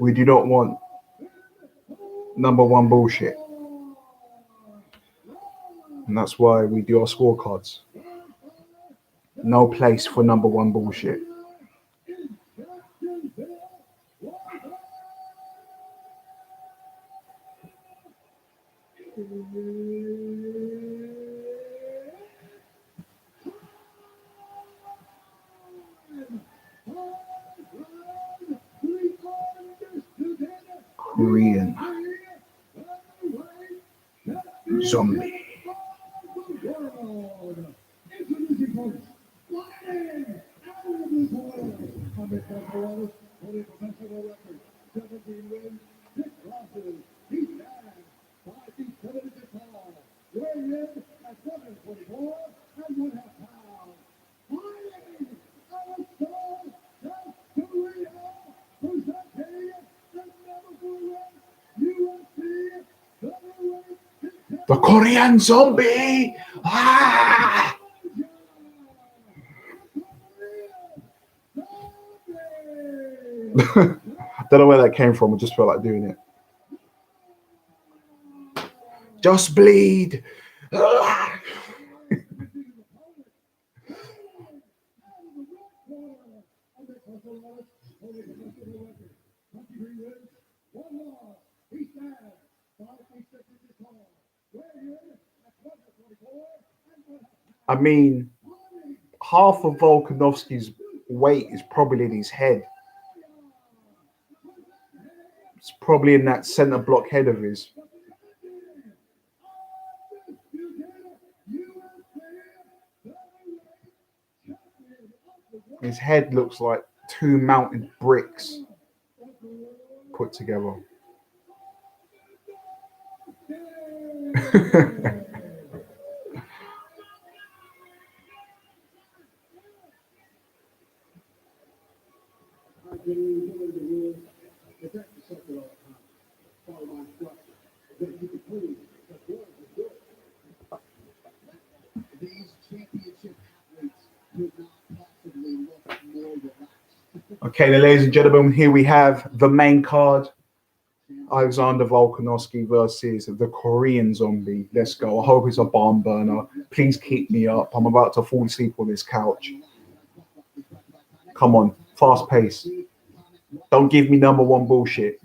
S1: we do not want number one bullshit. And that's why we do our scorecards. No place for number one bullshit. Korean zombie. The Korean zombie! Ah! I don't know where that came from. I just felt like doing it. Just bleed. Ah! I mean, half of Volkanovski's weight is probably in his head. It's probably in that center block head of his. His head looks like two mounted bricks put together. Okay, then, ladies and gentlemen, here we have the main card. Alexander Volkanovski versus the Korean zombie. Let's go. I hope it's a barn burner. Please keep me up. I'm about to fall asleep on this couch. Come on, fast pace. Don't give me number one bullshit.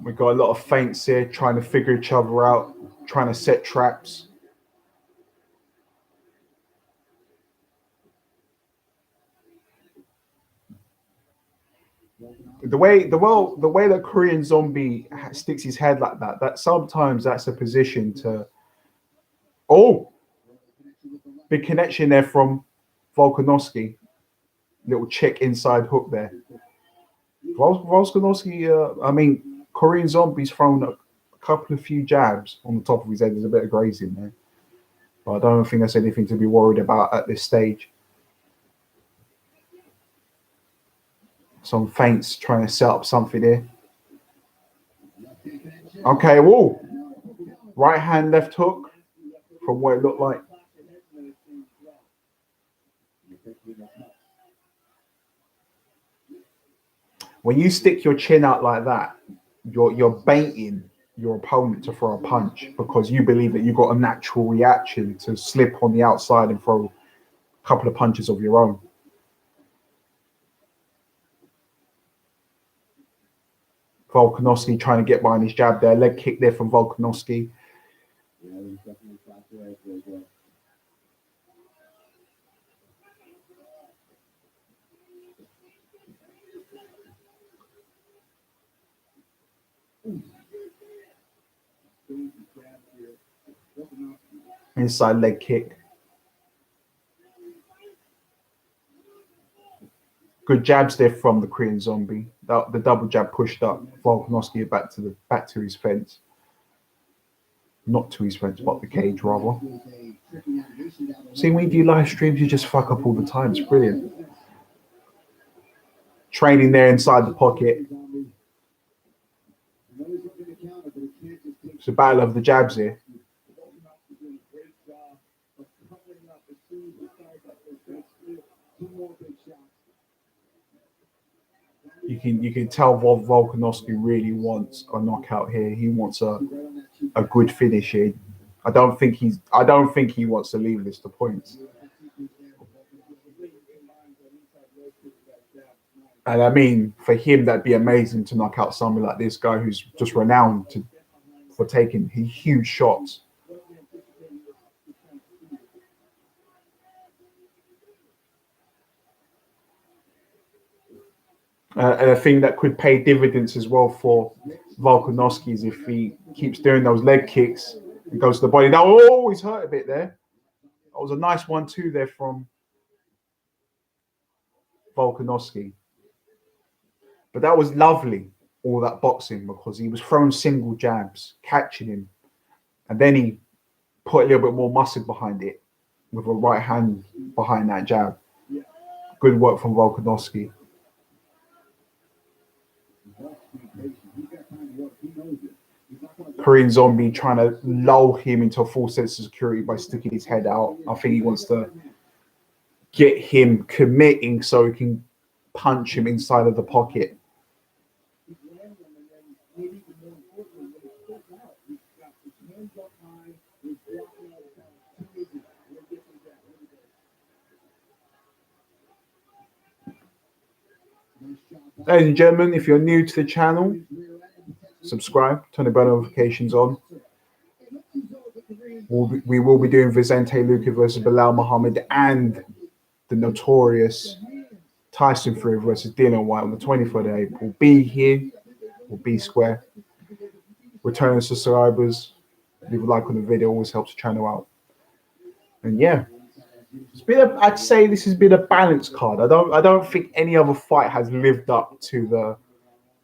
S1: We got a lot of feints here, trying to figure each other out, trying to set traps. The way the Korean zombie sticks his head like that sometimes that's a position to. Oh, big connection there from Volkanovski. Little check inside hook there. Volkanovski, I mean, Korean zombie's thrown a couple of few jabs on the top of his head. There's a bit of grazing there, but I don't think that's anything to be worried about at this stage. Some feints trying to set up something here. Okay, whoa. Right hand, left hook from what it looked like. When you stick your chin out like that, you're baiting your opponent to throw a punch because you believe that you've got a natural reaction to slip on the outside and throw a couple of punches of your own. Volkanovski trying to get behind his jab there. Leg kick there from Volkanovski. Inside leg kick. Good jabs there from the Korean Zombie. The double jab pushed up Volkanovski back to his fence. Not to his fence, but the cage rather. See, when you do live streams, you just fuck up all the time. It's brilliant. Training there inside the pocket. It's a battle of the jabs here. You can tell Volkanovski really wants a knockout here. He wants a good finish here. I don't think he wants to leave this to points. And I mean, for him, that'd be amazing to knock out someone like this guy who's just renowned for taking huge shots. And a thing that could pay dividends as well for Volkanovski is if he keeps doing those leg kicks and goes to the body. Now, oh, he's hurt a bit there. That was a nice 1-2 there from Volkanovski. But that was lovely, all that boxing, because he was throwing single jabs, catching him. And then he put a little bit more muscle behind it with a right hand behind that jab. Good work from Volkanovski. Korean Zombie trying to lull him into a full sense of security by sticking his head out. I think he wants to get him committing so he can punch him inside of the pocket. Ladies and gentlemen, if you're new to the channel, subscribe, turn the bell notifications on. We will be doing Vicente Luque versus Bilal Muhammad and the notorious Tyson Fury versus Dillian White on the 23rd of April. Be here, or be square. Returning subscribers, leave a like on the video, always helps the channel out. And yeah, I'd say this has been a balanced card. I don't think any other fight has lived up to the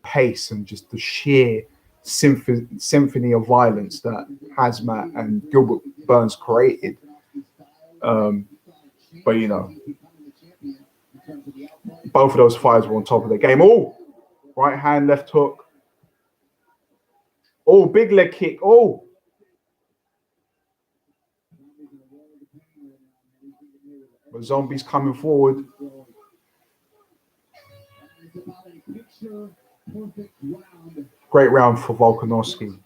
S1: pace and just the sheer symphony of violence that Khamzat and Gilbert Burns created. But you know, both of those fighters were on top of their game. Oh, right hand, left hook. Oh, big leg kick. Oh. But Zombie's coming forward. Great round for Volkanovski.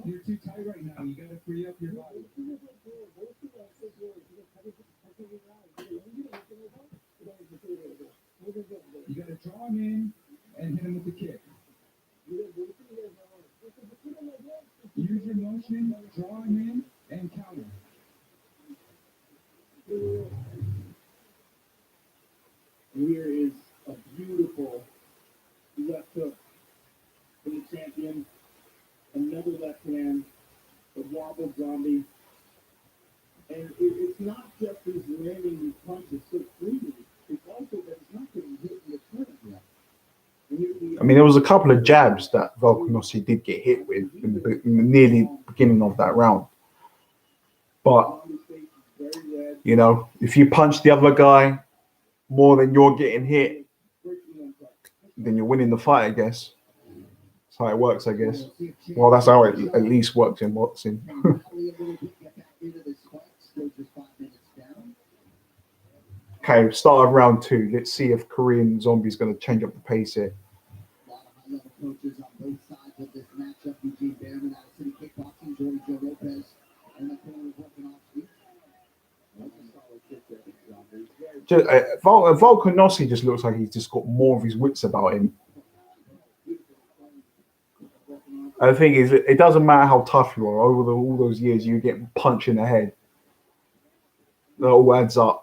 S3: You're too tight right now. You gotta free up your body. You gotta draw him in and hit him with the kick. Use your motion, draw him in, and counter.
S10: Here is a beautiful left hook from the champion. Another left hand, a wobble Zombie. And it's not just he's landing these punches so freely, it's also that he's not getting hit in the front.
S1: I mean, there was a couple of jabs that Volkanovski did get hit with in the nearly beginning of that round. But, you know, if you punch the other guy more than you're getting hit, then you're winning the fight, I guess. That's how it works, I guess. Well, that's how it at least works in boxing. Okay, start of round 2. Let's see if Korean Zombie's going to change up the pace here.
S4: Coaches on both sides of this matchup, Eugene Behrman out of City Kickboxing, Joe Lopez in the corner of Volkanovski.
S1: Volkanovski just looks like he's just got more of his wits about him. And the thing is, it doesn't matter how tough you are. Over all those years, you get punched in the head. That all adds up.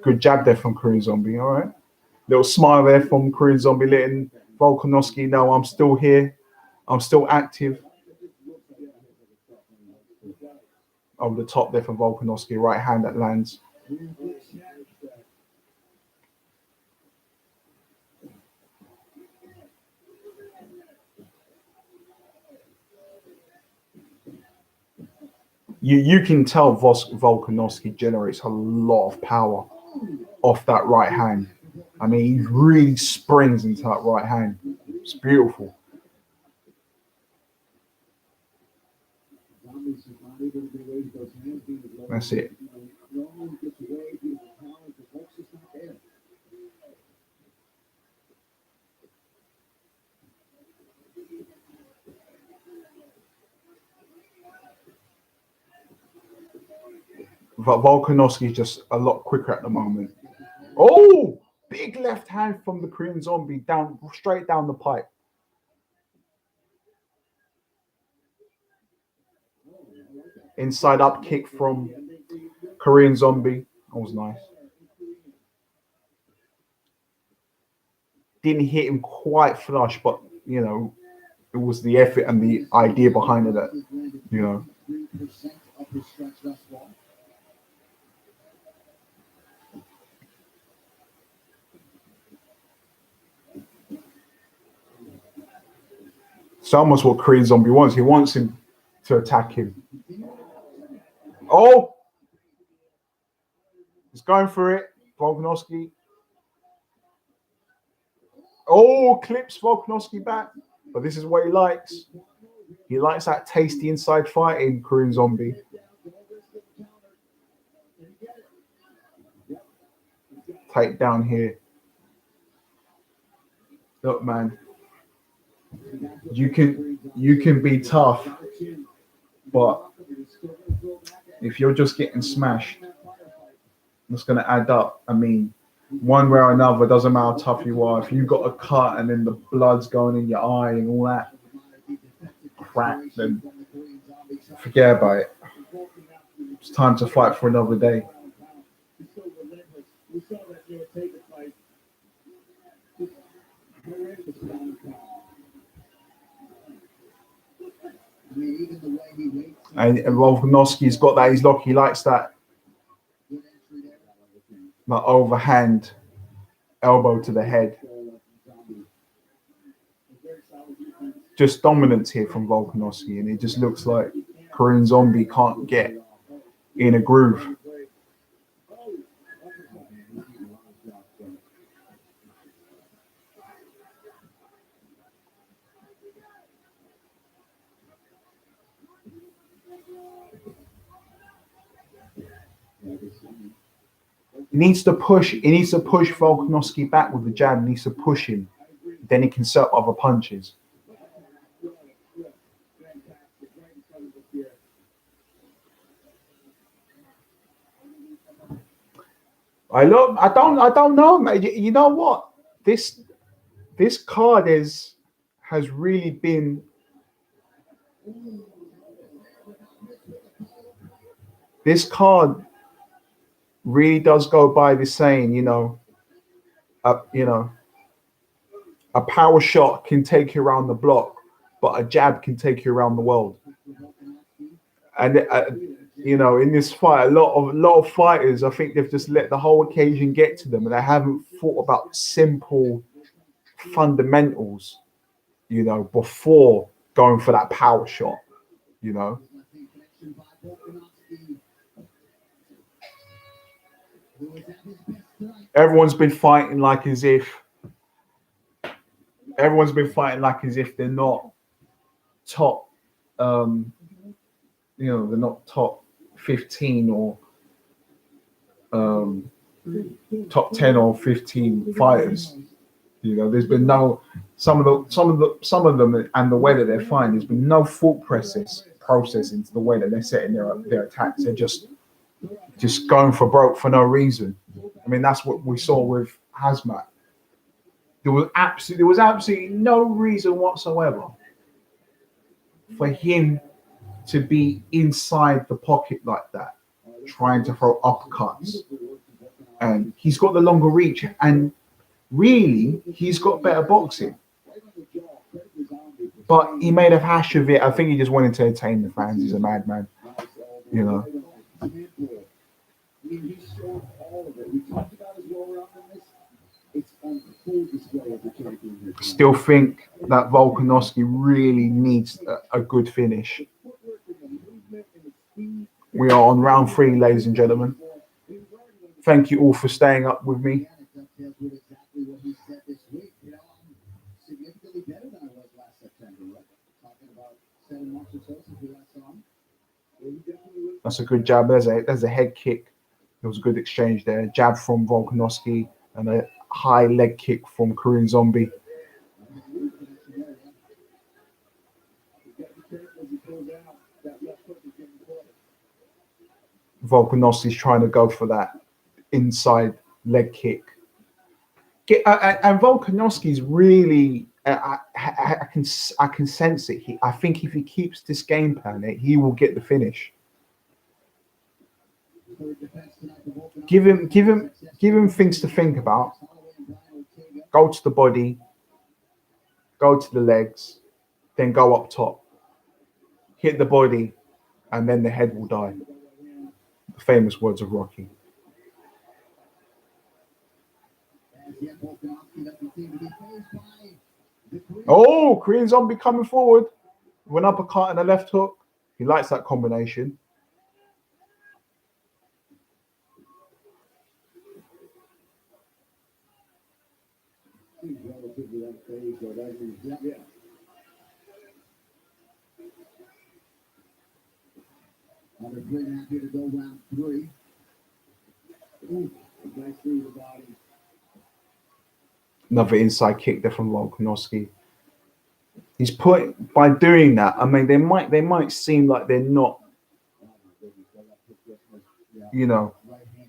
S1: Good jab there from Korean Zombie. All right. Little smile there from Korean Zombie, letting Volkanovski know I'm still here. I'm still active. Over the top there from Volkanovski, right hand that lands. You can tell Volkanovski generates a lot of power off that right hand. I mean, he really springs into that right hand. It's beautiful. That's it. Volkanovski is just a lot quicker at the moment. Oh, big left hand from the Korean Zombie down straight down the pipe. Inside up kick from Korean Zombie. That was nice. Didn't hit him quite flush, but you know, it was the effort and the idea behind it that, you know. It's almost what Korean Zombie wants. He wants him to attack him. Oh! He's going for it. Volkanovski. Oh, clips Volkanovski back. But this is what he likes. He likes that tasty inside fighting, Korean Zombie. Take down here. Look, man. You can be tough, but if you're just getting smashed, it's going to add up. I mean, one way or another, doesn't matter how tough you are. If you've got a cut and then the blood's going in your eye and all that crap, then forget about it. It's time to fight for another day. And Volkanovski's got that. He's lucky. He likes that. That overhand elbow to the head. Just dominance here from Volkanovski, and it just looks like Korean Zombie can't get in a groove. He needs to push Volkanovski back with the jab. He needs to push him. Then he can set up other punches. I don't know, mate. You know what? This card has really been. This card really does go by the saying, a power shot can take you around the block, but a jab can take you around the world. And in this fight, a lot of fighters, I think they've just let the whole occasion get to them, and they haven't thought about simple fundamentals, before going for that power shot, Everyone's been fighting like as if they're not top, they're not top 15 or top 10 or 15 fighters. There's been no some of them and the way that they're fighting. There's been no thought process into the way that they're setting their attacks. They're just going for broke for no reason. I mean, that's what we saw with Khamzat. There was absolutely no reason whatsoever for him to be inside the pocket like that, trying to throw uppercuts. and he's got the longer reach, and really, he's got better boxing. But he made a hash of it. I think he just wanted to entertain the fans. He's a madman, you know. Still think that Volkanovski really needs a good finish. We are on round 3, ladies and gentlemen. Thank you all for staying up with me.
S4: Significantly better than I was last September, right? Talking about 7 months or so since we last saw him.
S1: That's a good jab. There's a head kick. There was a good exchange there. Jab from Volkanovski and a high leg kick from Korean Zombie. Volkanovski's trying to go for that inside leg kick. And Volkanovski's really, I can sense it. I think if he keeps this game plan, he will get the finish. Give him things to think about. Go to the body, go to the legs, then go up top. Hit the body, and then the head will die. The famous words of Rocky. Oh, Korean Zombie coming forward. With an uppercut and a left hook. He likes that combination.
S4: Another 3.5 here to go, round 3. Ooh, nice through the body.
S1: Another inside kick there from Volkanovski. He's put by doing that. I mean, they might seem like they're not, you know,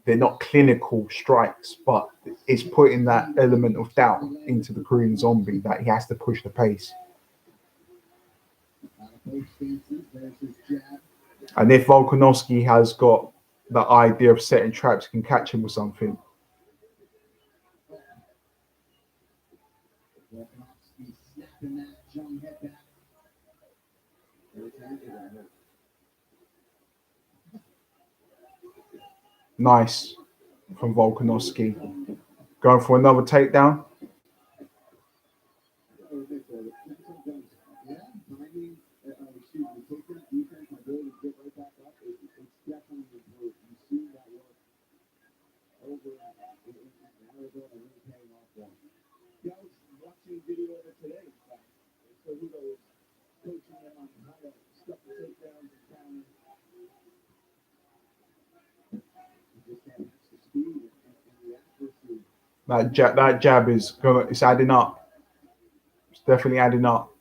S1: they're not clinical strikes, but it's putting that element of doubt into the Korean Zombie that he has to push the pace. And if Volkanovski has got the idea of setting traps, can catch him with something. Nice from Volkanovski. Going for another takedown. That jab is it's adding up. It's definitely adding up.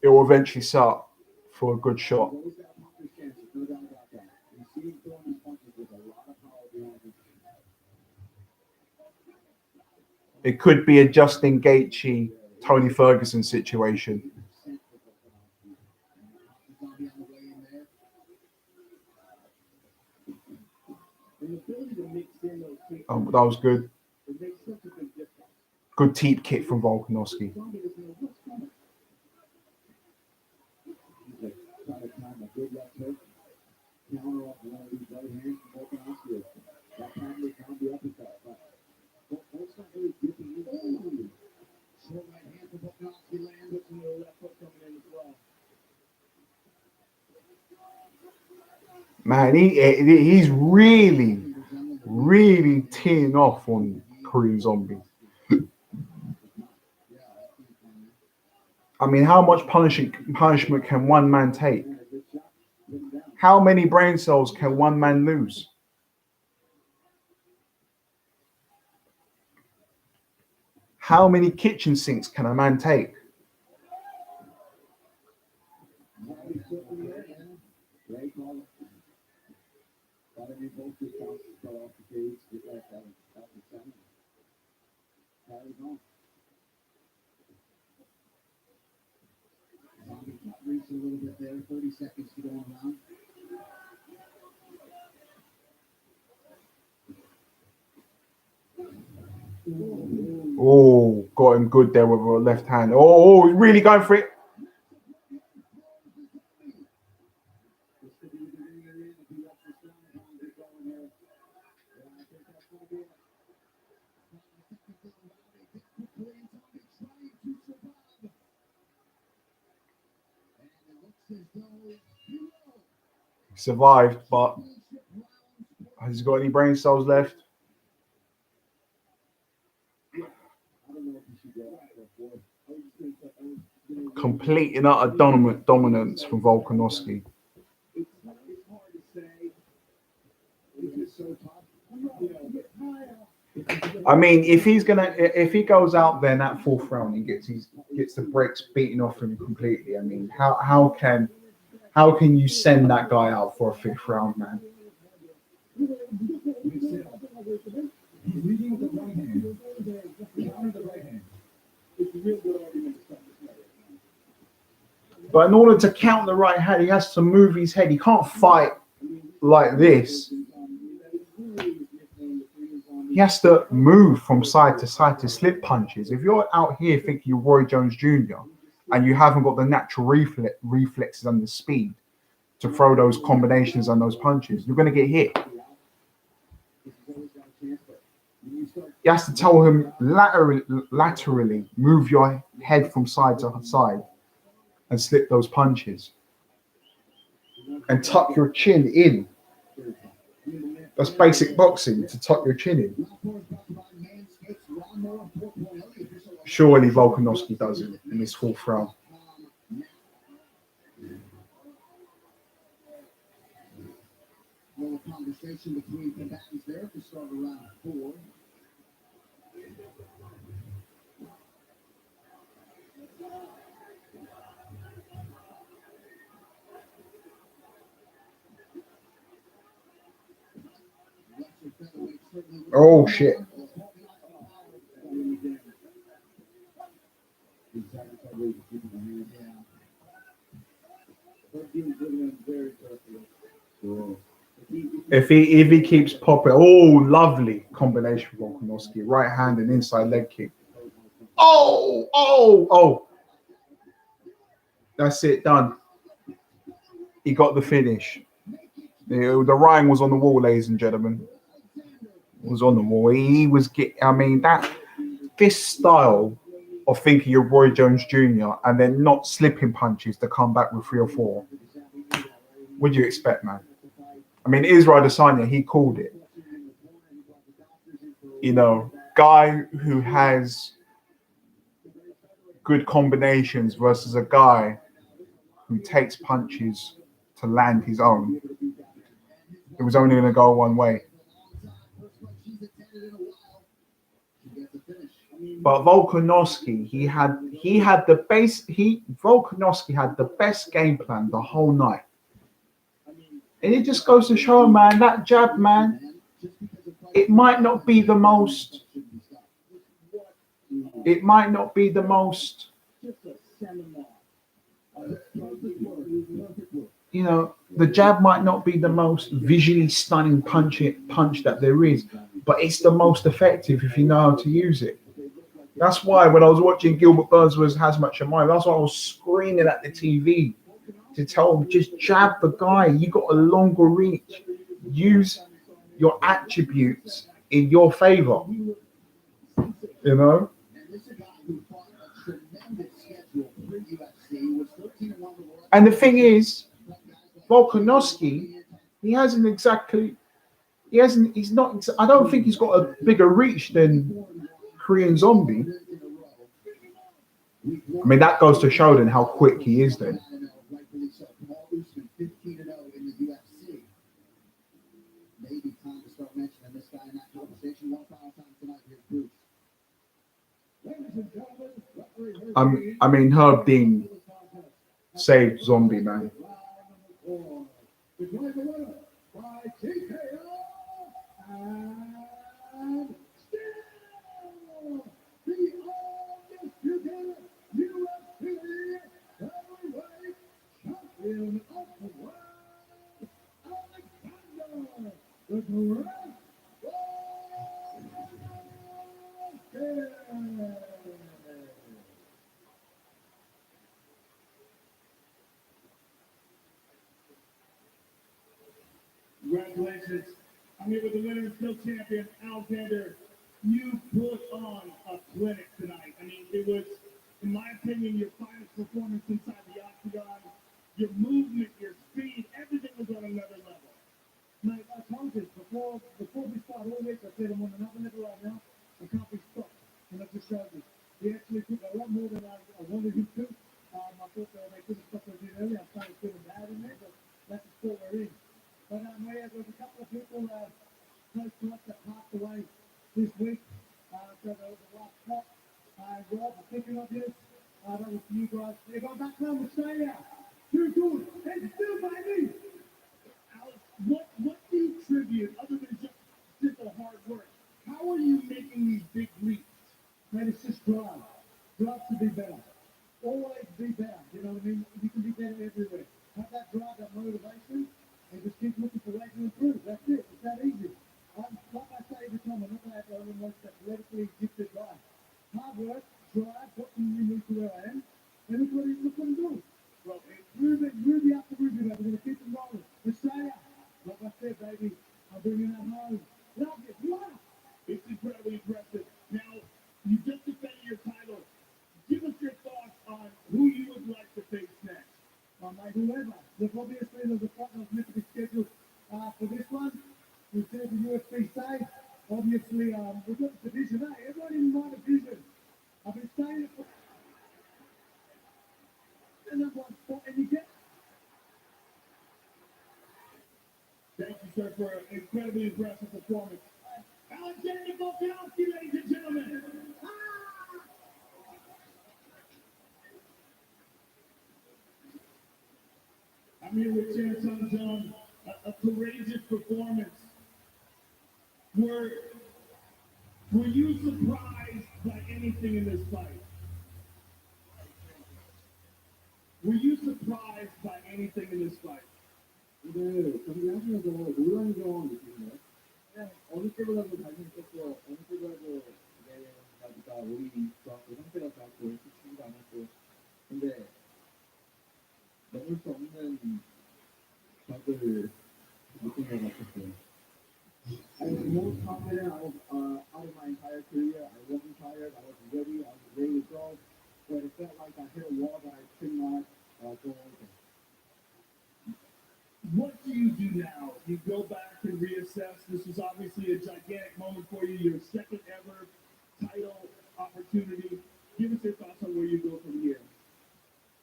S1: It will eventually start for a good shot. It could be a Justin Gaethje, Tony Ferguson situation. Oh, that was good. Good teep kick from Volkanovski. Man, he's really teeing off on Korean Zombie. I mean, how much punishment can one man take? How many brain cells can one man lose? How many kitchen sinks can a man take?
S4: A little bit there, 30 seconds to go on round.
S1: good there with a left hand. Oh, he's really going for it. He survived, but has he got any brain cells left? Complete and utter dominance from Volkanovski. I mean, if he goes out there in that fourth round and gets the brakes beaten off him completely, I mean, how can you send that guy out for a fifth round, man? But in order to count the right hand, he has to move his head. He can't fight like this. He has to move from side to slip punches. If you're out here thinking you're Roy Jones Jr. and you haven't got the natural reflexes and the speed to throw those combinations and those punches, you're going to get hit. He has to tell him laterally move your head from side to side and slip those punches and tuck your chin in. That's basic boxing, to tuck your chin in. Surely Volkanovski does it in this fourth round.
S4: Conversation between combatants there to start around 4.
S1: Oh shit. If he keeps popping, oh, lovely combination from Volkanovski. Right hand and inside leg kick. Oh. That's it, done. He got the finish. The writing was on the wall, ladies and gentlemen. It was on the wall. He was this style of thinking you're Roy Jones Jr. and then not slipping punches to come back with 3 or 4. What do you expect, man? I mean, Israel Adesanya, he called it. You know, guy who has good combinations versus a guy who takes punches to land his own. It was only going to go one way. But Volkanovski, Volkanovski had the best game plan the whole night. And it just goes to show, man, that jab, man, it might not be the most, you know, the jab might not be the most visually stunning punch that there is, but it's the most effective if you know how to use it. That's why when I was watching Gilbert Burns vs. Khamzat, that's why I was screaming at the TV to tell him, just jab the guy. You got a longer reach. Use your attributes in your favor. You know? And the thing is, Volkanovski, I don't think he's got a bigger reach than Korean Zombie. I mean, that goes to show then how quick he is then. I mean, Herb Dean saved Zombie, man.
S3: Congratulations. I'm here with the winner and still champion, Alexander. You put on a clinic tonight. I mean, it was, in my opinion, your finest performance inside the octagon. Your movement, your speed, everything was on another level.
S10: Mate, I told you before we started all this, I said I'm on another level right now. I can't be stopped. And I just showed you. He actually took a lot more than I wanted him to. I thought they couldn't stop us in early. I started feeling bad in there, but that's the sport we're in. But yeah, there was a couple of people close to us that passed away this week. So there was a last spot. Rob, I'm thinking of this. That was you guys. They're going back home to Australia. Too good. And still, baby.
S3: Alex, what do you attribute, other than just simple hard work? How are you making these big leaps?
S10: Man, it's just drive. Drive to be better. Always be better. You know what I mean? You can be better everywhere. Have that drive, that motivation, and just keep looking for ways to improve. That's it. It's that easy. Like I say every time, I'm not going to have the most athletically gifted guy. Hard work, drive, what can you need to where I am, and look what I'm doing. Well, Ruby after Ruby, baby. We're going to keep them rolling. Australia, like I said, baby, I'm bringing that home. Love it. Love.
S3: It's incredibly impressive. Now, you just defended your title. Give us your thoughts on who you would like to face next.
S10: Mate, whoever. Look, obviously, there's a fight that was meant to be scheduled for this one. Instead of the UFC say, obviously, we've got the division A. Everyone in my division. I've been saying it for the number one spot, and you get.
S3: Thank you, sir, for an incredibly impressive performance. Alexander Volkanovski, ladies and gentlemen. I'm here with Khamzat, a courageous performance. Were you surprised by anything in this fight? Were you surprised by anything in this fight?
S9: 근데 경기하시면서 놀라운 점 느끼시나요? 그냥 어느 때보다도 잘생겼고 어느 때보다도 내가 몸이 좋았고 상태가 좋았고 이렇게 치지도 않았고 근데 넘을 수 없는 적을 느낀 것 같았어요. I was most confident out of my entire career. I wasn't tired. I was ready. I was ready to go. But it felt like I hit a wall that I could not go over.
S3: What do you do now? You go back and reassess. This was obviously a gigantic moment for you, your second ever title opportunity. Give us your thoughts on where you go from here.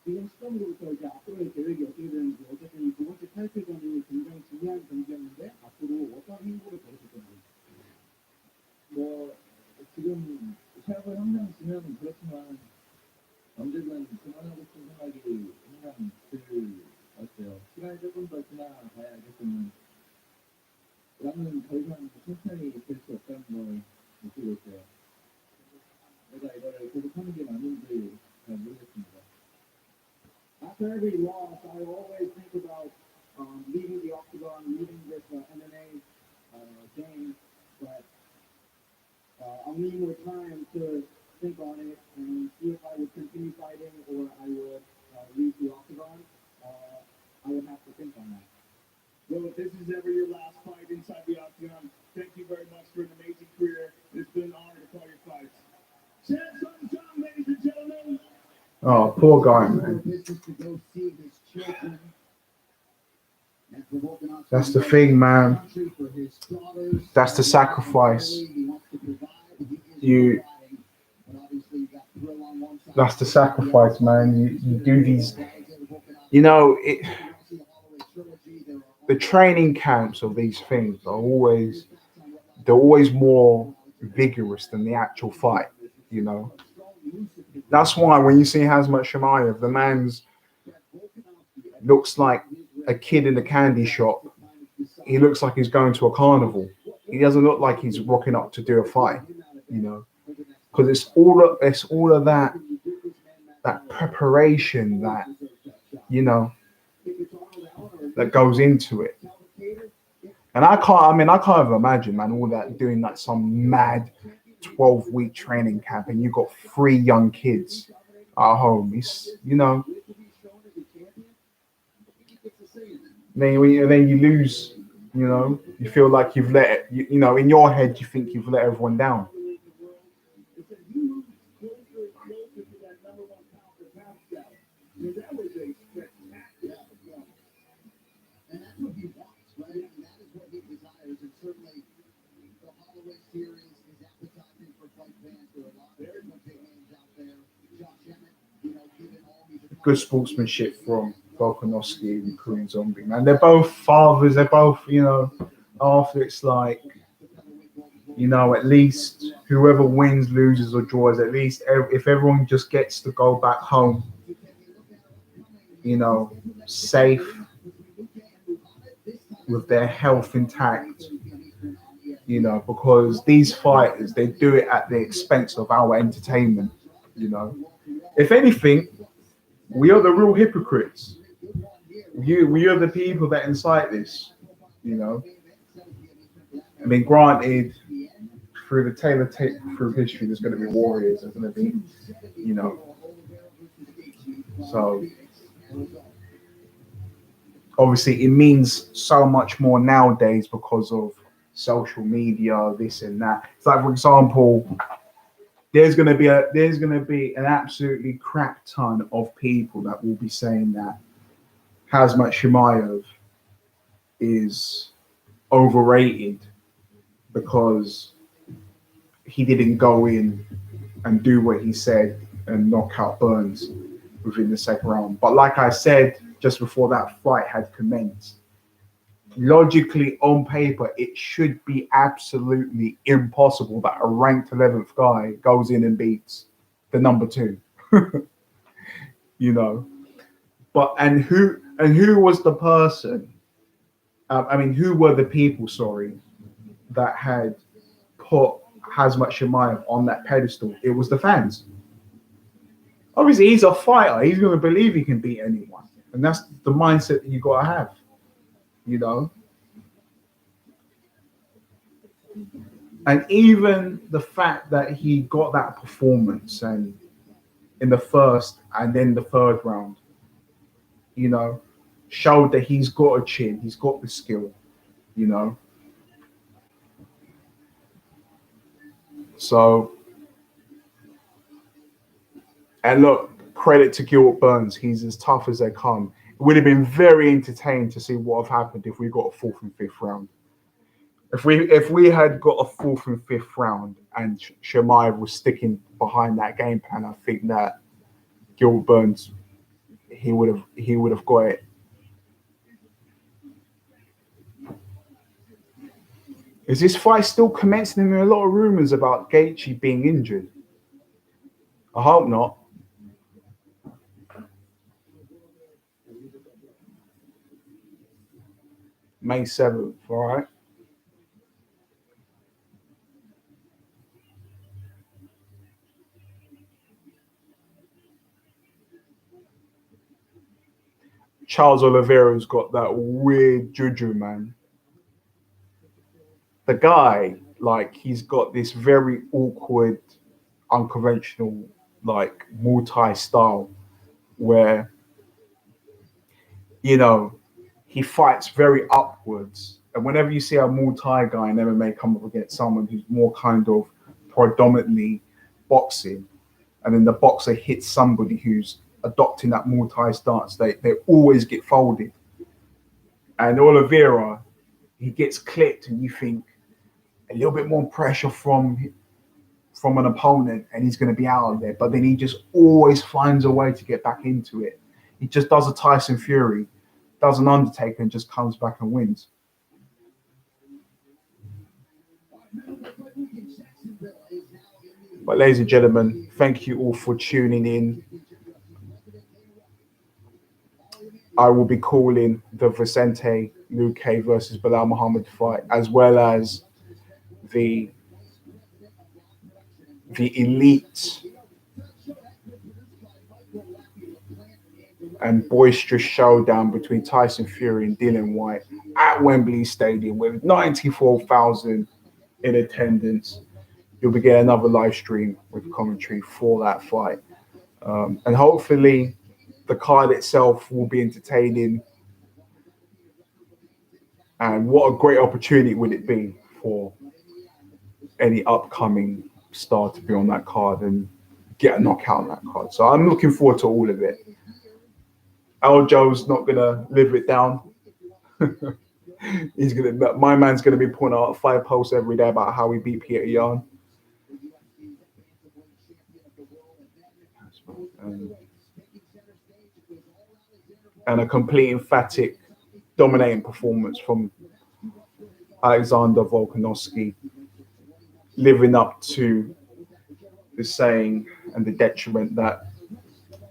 S9: 지금 시점으로부터 이제 앞으로의 계획이 어떻게 되는지 어쨌든 이 두 번째 타이틀전이 굉장히 중요한 경기였는데 앞으로 어떤 행보를 보여줄 건지 뭐 지금 샤브를 항상 지면 그렇지만 언제든 그만하고 싶은 생각이 항상 들었어요. 시간이 조금 더 지나봐야 알겠지만 나는 더 이상 천천히 될 수 없다는 걸 느끼고 있어요. 내가 이걸 계속하는 게 맞는지 잘 모르겠습니다.
S10: After every loss, I always think about leaving the octagon, leaving this MMA game, but I'll need more time to think on it and see if I would continue fighting or I would leave the octagon. I would have to think on that.
S3: Well, if this is ever your last fight inside the octagon, thank you very much for an amazing career. It's been an honor to call your fights. Khamzat, ladies and gentlemen.
S1: Oh, poor guy, man. That's the thing, man. That's the sacrifice. That's the sacrifice, man. You do these, you know, the training camps of these things are they're always more vigorous than the actual fight, you know. That's why when you see Khamzat Chimaev, the man's looks like a kid in a candy shop. He looks like he's going to a carnival. He doesn't look like he's rocking up to do a fight, you know, because it's all of that preparation that, you know, that goes into it. And I can't even imagine, man, all that doing like some mad 12-week training camp and you've got 3 young kids at home. It's, you know, then you lose You know, you feel like you've let it, you know, in your head, you think you've let everyone down.
S3: It said he moves closer and closer to that number one pound for pound status. I mean, that was a spectacular performance.
S4: And that's what he wants, right? And that is what he desires. And certainly the Holloway series is appetizing for fight fans. There are a lot of very good big names out there. Josh Emmett, you know, given all these
S1: Good sportsmanship from Volkanovski and Korean Zombie, man. They're both fathers. They're both, you know, after it's like, you know, at least whoever wins, loses, or draws, at least if everyone just gets to go back home, you know, safe, with their health intact, you know, because these fighters, they do it at the expense of our entertainment, you know. If anything, we are the real hypocrites. We are the people that incite this, you know. I mean, granted, through the tailor tape through history, there's going to be warriors. There's going to be, you know. So obviously, it means so much more nowadays because of social media, this and that. It's like, for example, there's going to be an absolutely crap ton of people that will be saying that Khamzat Chimaev is overrated because he didn't go in and do what he said and knock out Burns within the second round. But like I said just before that fight had commenced, logically on paper, it should be absolutely impossible that a ranked 11th guy goes in and beats the number 2. You know, but and who was the person? I mean, who were the people? Sorry, that had put Khamzat Chimaev on that pedestal? It was the fans. Obviously, he's a fighter. He's going to believe he can beat anyone, and that's the mindset that you got to have. You know, and even the fact that he got that performance and in the first and then the third round, you know, showed that he's got a chin, he's got the skill, you know. So, and look, credit to Gilbert Burns, he's as tough as they come. It would have been very entertaining to see what have happened if we got a 4th and 5th round. If we had got a 4th and 5th round and Chimaev was sticking behind that game plan, I think that Gilbert Burns, he would have got it. Is this fight still commencing? There are a lot of rumors about Gaethje being injured. I hope not. May 7th, all right. Charles Oliveira's got that weird juju, man. The guy, like, he's got this very awkward, unconventional, like, Muay Thai style where, you know, he fights very upwards. And whenever you see a Muay Thai guy in MMA come up against someone who's more kind of predominantly boxing, and then the boxer hits somebody who's adopting that Muay Thai stance, they always get folded. And Oliveira, he gets clipped, and you think a little bit more pressure from an opponent, and he's going to be out of there. But then he just always finds a way to get back into it. He just does a Tyson Fury, does an Undertaker, and just comes back and wins. But ladies and gentlemen, thank you all for tuning in. I will be calling the Vicente Luque versus Bilal Muhammad fight, as well as the elite and boisterous showdown between Tyson Fury and Dillian Whyte at Wembley Stadium with 94,000 in attendance. You'll be getting another live stream with commentary for that fight. And hopefully the card itself will be entertaining. And what a great opportunity would it be for any upcoming star to be on that card and get a knockout on that card. So I'm looking forward to all of it. Aljo's not gonna live it down. My man's gonna be putting out 5 posts every day about how he beat Peter Yan. And a complete emphatic dominating performance from Alexander Volkanovski, living up to the saying and the detriment that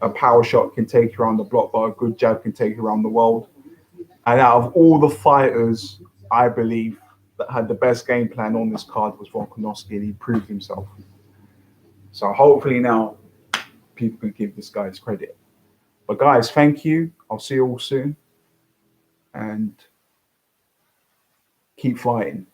S1: a power shot can take you around the block, but a good jab can take you around the world. And out of all the fighters, I believe, that had the best game plan on this card was Volkanovski, and he proved himself. So hopefully now people can give this guy his credit. But guys, thank you. I'll see you all soon. And keep fighting.